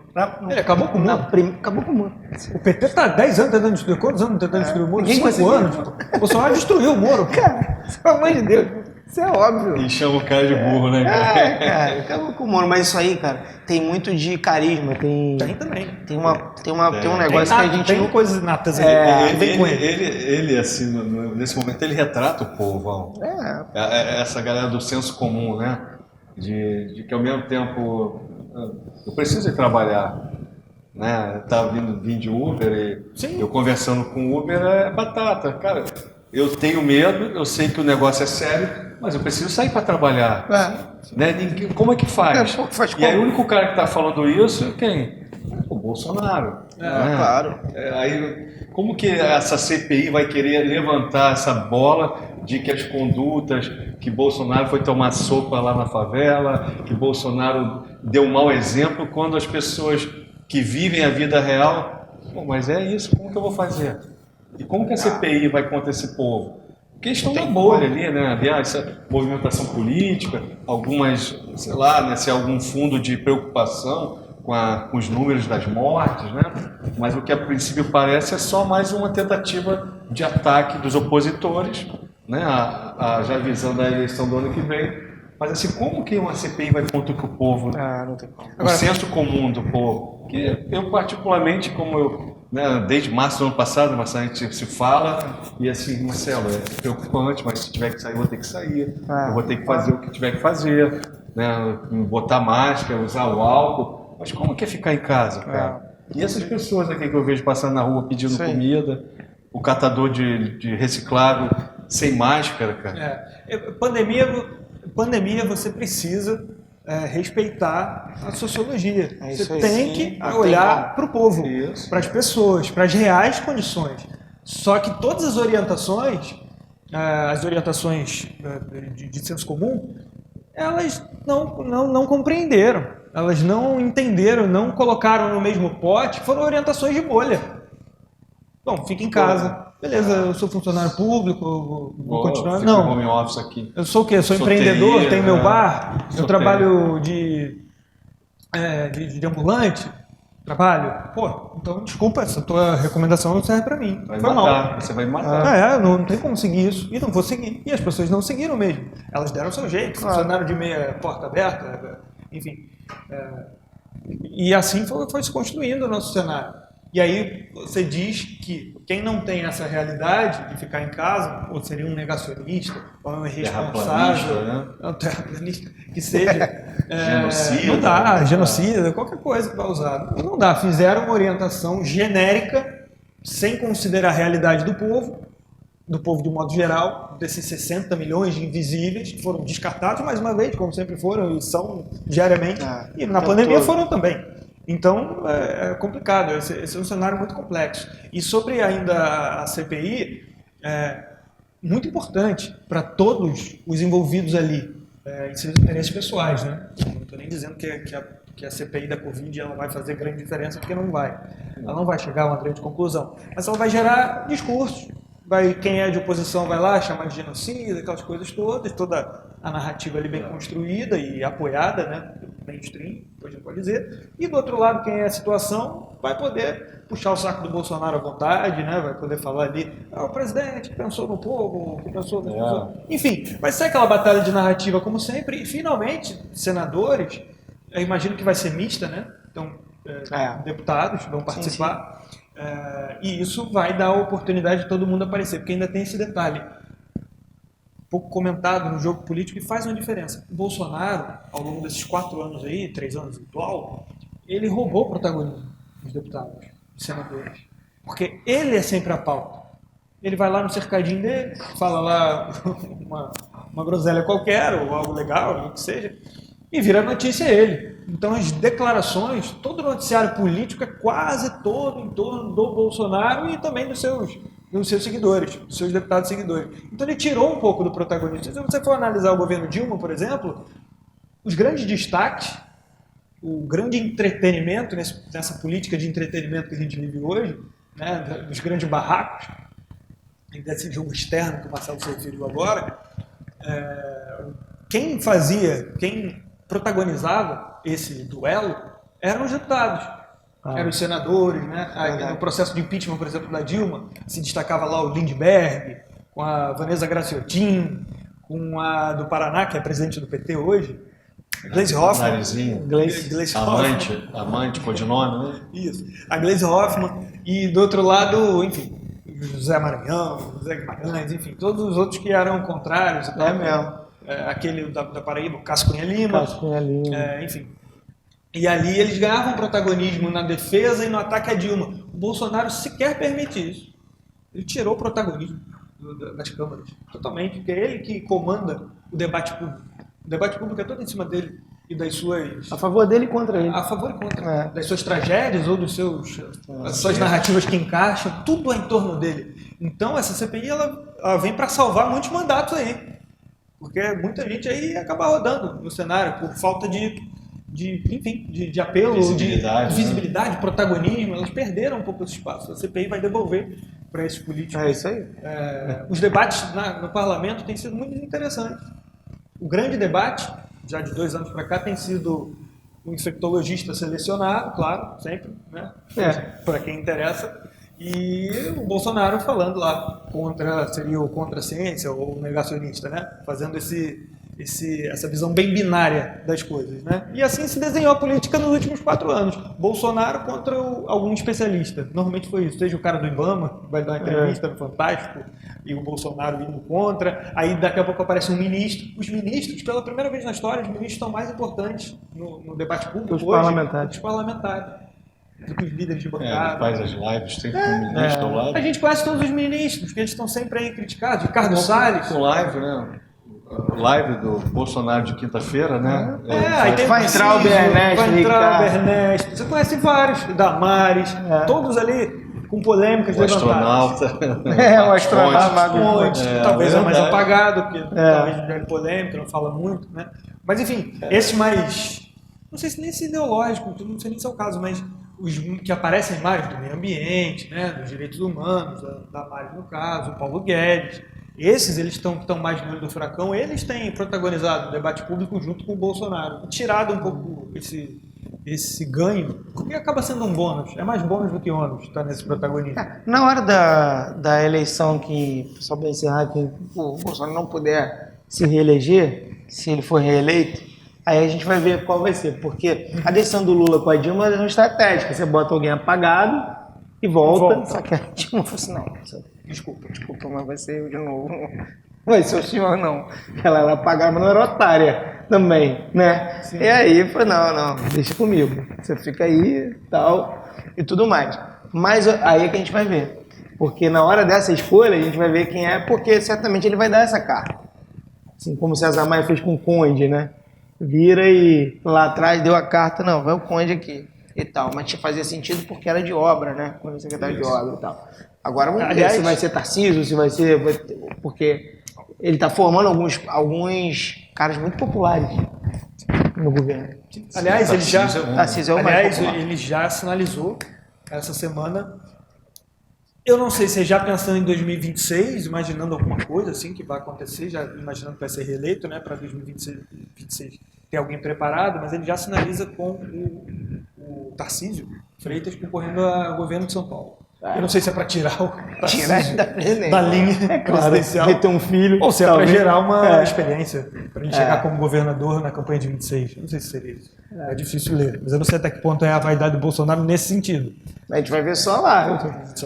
Ele acabou com o Moro. Acabou com o Moro. O PT está há 10 anos tentando destruir. Quantos anos tentando destruir o Moro? Ninguém 5 conseguiu. anos. O Bolsonaro destruiu o Moro. Cara, pelo amor de Deus, isso é óbvio. E chama o cara de burro, né, cara? Cara, acabou com o Moro. Mas isso aí, cara, tem muito de carisma, tem também. tem um negócio que a gente tem não... coisas natas ali. Vem com ele. Ele, assim, nesse momento, ele retrata o povão. Essa galera do senso comum, né? De que ao mesmo tempo eu preciso ir trabalhar, né? Eu tava vindo de Uber e eu conversando com o Uber é batata, cara. Eu tenho medo, eu sei que o negócio é sério, mas eu preciso sair para trabalhar. Né? Como é que faz? E aí o único cara que está falando isso é quem? O Bolsonaro. Claro. Aí, como que essa CPI vai querer levantar essa bola de que as condutas, que Bolsonaro foi tomar sopa lá na favela, que Bolsonaro deu um mau exemplo, quando as pessoas que vivem a vida real, mas é isso, como que eu vou fazer? E como que a CPI vai contra esse povo? Porque eles estão na bolha ali, né? Aliás, essa movimentação política, algumas, sei lá, né, se é algum fundo de preocupação com os números das mortes, né? Mas o que a princípio parece é só mais uma tentativa de ataque dos opositores, né? Já visando a eleição do ano que vem. Mas assim, como que uma CPI vai contra o povo? Não tem como. O senso comum do povo. Que eu particularmente, como eu, né, desde março do ano passado, Marcelo, a gente se fala e assim, Marcelo, é preocupante, mas se tiver que sair, eu vou ter que sair. Eu vou ter que fazer o que tiver que fazer, né? Botar máscara, usar o álcool. Mas como que é ficar em casa, cara? E essas pessoas aqui que eu vejo passando na rua pedindo comida, o catador de reciclado sem máscara, cara. Pandemia você precisa respeitar a sociologia. Você tem que olhar para o povo, para as pessoas, para as reais condições. Só que todas as orientações de senso comum, elas não compreenderam. Elas não entenderam, não colocaram no mesmo pote, foram orientações de bolha. Bom, fica em casa. Beleza, eu sou funcionário público, vou continuar. Não. Home office aqui. Eu sou o quê? Sou empreendedor, tenho meu bar, eu trabalho de ambulante, trabalho. Pô, então desculpa, essa tua recomendação não serve pra mim. Vai matar, você vai me matar. Não tem como seguir isso. E não vou seguir. E as pessoas não seguiram mesmo. Elas deram o seu jeito, funcionaram de meia porta aberta, enfim. E assim foi se construindo o nosso cenário. E aí você diz que quem não tem essa realidade de ficar em casa, ou seria um negacionista, ou um irresponsável, terraplanista, que seja, genocida, não dá, genocida, qualquer coisa que vai usar. Não dá, fizeram uma orientação genérica, sem considerar a realidade do povo de modo geral, desses 60 milhões de invisíveis que foram descartados mais uma vez, como sempre foram e são diariamente, e na pandemia foram também. Então, é complicado, esse é um cenário muito complexo. E sobre ainda a CPI, muito importante para todos os envolvidos ali, em seus interesses pessoais, né? Não estou nem dizendo que a CPI da Covid ela vai fazer grande diferença, porque não vai. Ela não vai chegar a uma grande conclusão. Mas ela vai gerar discursos. Quem é de oposição vai lá chamar de genocida, aquelas coisas todas, toda a narrativa ali bem construída e apoiada, né, mainstream, a gente pode dizer. E do outro lado, quem é a situação vai poder puxar o saco do Bolsonaro à vontade, né, vai poder falar ali, o presidente que pensou no povo, que pensou no povo. Enfim, vai ser aquela batalha de narrativa como sempre. E finalmente, senadores, eu imagino que vai ser mista, né? Então, deputados vão participar. Sim. E isso vai dar a oportunidade de todo mundo aparecer, porque ainda tem esse detalhe pouco comentado no jogo político e faz uma diferença. O Bolsonaro, ao longo desses 4 anos aí, 3 anos atual, ele roubou o protagonismo dos deputados, dos senadores, porque ele é sempre a pauta. Ele vai lá no cercadinho dele, fala lá uma groselha qualquer ou algo legal, o que seja, e vira notícia ele. Então as declarações, todo o noticiário político é quase todo em torno do Bolsonaro e também dos seus seguidores, dos seus deputados seguidores. Então ele tirou um pouco do protagonismo. Se você for analisar o governo Dilma, por exemplo, os grandes destaques, o grande entretenimento nessa política de entretenimento que a gente vive hoje, né, dos grandes barracos, desse jogo externo que o Marcelo se referiu agora, quem protagonizava esse duelo eram os deputados. Eram os senadores, né? Aí, no processo de impeachment, por exemplo, da Dilma, se destacava lá o Lindbergh, com a Vanessa Graciotin, com a do Paraná, que é presidente do PT hoje, Gleisi Hoffmann. Narizinho. Gleisi Hoffmann. Amante, codinome, né? Isso. A Gleisi Hoffmann. E do outro lado, enfim, José Maranhão, José Guimarães, enfim, todos os outros que eram contrários. É mesmo. Aquele da Paraíba, o Cássio Cunha Lima. Enfim. E ali eles ganhavam protagonismo na defesa e no ataque a Dilma. O Bolsonaro sequer permite isso. Ele tirou o protagonismo das câmaras, totalmente, porque é ele que comanda o debate público. O debate público é todo em cima dele e das suas... A favor dele e contra ele. A favor e contra. Das suas tragédias ou das suas narrativas que encaixam, tudo é em torno dele. Então essa CPI ela vem para salvar muitos mandatos aí. Porque muita gente aí acaba rodando no cenário por falta de apelo, visibilidade, de protagonismo. Elas perderam um pouco esse espaço. A CPI vai devolver para esses políticos. É isso aí. Os debates no parlamento têm sido muito interessantes. O grande debate, já de 2 anos para cá, tem sido um infectologista selecionado, claro, sempre, né? Para quem interessa. E o Bolsonaro falando lá seria o contra a ciência ou o negacionista, né? Fazendo essa visão bem binária das coisas, né? E assim se desenhou a política nos últimos 4 anos. Bolsonaro contra algum especialista. Normalmente foi isso. Seja o cara do Ibama, que vai dar uma entrevista no Fantástico, e o Bolsonaro indo contra. Aí daqui a pouco aparece um ministro. Os ministros, pela primeira vez na história, os ministros estão mais importantes no debate público Os parlamentares. Os parlamentares. Do que os líderes de bancada. Faz as lives, tem um ministro ao lado. A gente conhece todos os ministros, porque eles estão sempre aí criticados. Ricardo Salles. Com live, né? Live do Bolsonaro de quinta-feira, né? Aí tem vai entrar o Bernesto, vai entrar o Bernesto. Você conhece vários, Damares, todos ali com polêmicas levantadas. O astronauta. Talvez é mais apagado, porque talvez não gere polêmica, não fala muito, né? Mas enfim, esses mais, não sei se nem ideológico, não sei nem se é o caso, mas os que aparecem mais do meio ambiente, né? Dos direitos humanos, da Damares no caso, o Paulo Guedes. Esses, eles estão mais no olho do furacão, eles têm protagonizado o debate público junto com o Bolsonaro. E tirado um pouco esse ganho, porque acaba sendo um bônus. É mais bônus do que ônus estar nesse protagonismo. Na hora da eleição, só para encerrar, que o Bolsonaro não puder se reeleger, se ele for reeleito, aí a gente vai ver qual vai ser. Porque a decisão do Lula com a Dilma é uma estratégica. Você bota alguém apagado e volta. Só que a Dilma falou assim, não... Desculpa, mas vai ser eu de novo. Vai ser o senhor, não. Ela era apagada, mas não era otária também, né? Sim. E aí, foi não, deixa comigo. Você fica aí, tal, e tudo mais. Mas aí é que a gente vai ver. Porque na hora dessa escolha, a gente vai ver quem é, porque certamente ele vai dar essa carta. Assim como o César Maia fez com o Conde, né? Vira e lá atrás deu a carta, não, vai o Conde aqui e tal. Mas fazia sentido porque era de obra, né? Como secretário de obra e tal. Agora vamos ver se vai ser Tarcísio, se vai ser... Porque ele está formando alguns caras muito populares no governo. Aliás, ele já sinalizou essa semana. Eu não sei se é já pensando em 2026, imaginando alguma coisa assim que vai acontecer, já imaginando que vai ser reeleito, né, para 2026 ter alguém preparado, mas ele já sinaliza com o Tarcísio Freitas concorrendo ao governo de São Paulo. Eu não sei se é para tirar o Tarcísio da linha presidencial, ter um filho, ou se é para gerar uma experiência, para ele chegar como governador na campanha de 26. Eu não sei se seria isso. É difícil ler, mas eu não sei até que ponto é a vaidade do Bolsonaro nesse sentido. A gente vai ver só lá,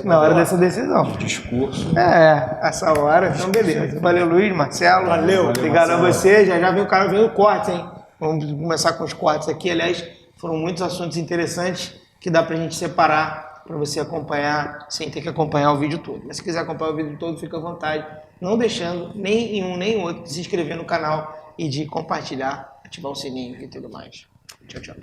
na hora dessa decisão. Discurso. Essa hora, então beleza. Valeu, Luiz, Marcelo. Valeu. Obrigado a você. Já vem o cara vendo cortes, hein? Vamos começar com os cortes aqui. Aliás, foram muitos assuntos interessantes que dá pra gente separar para você acompanhar sem ter que acompanhar o vídeo todo. Mas se quiser acompanhar o vídeo todo, fica à vontade, não deixando nem em um nem em outro de se inscrever no canal e de compartilhar, ativar o sininho e tudo mais. Tchau, tchau.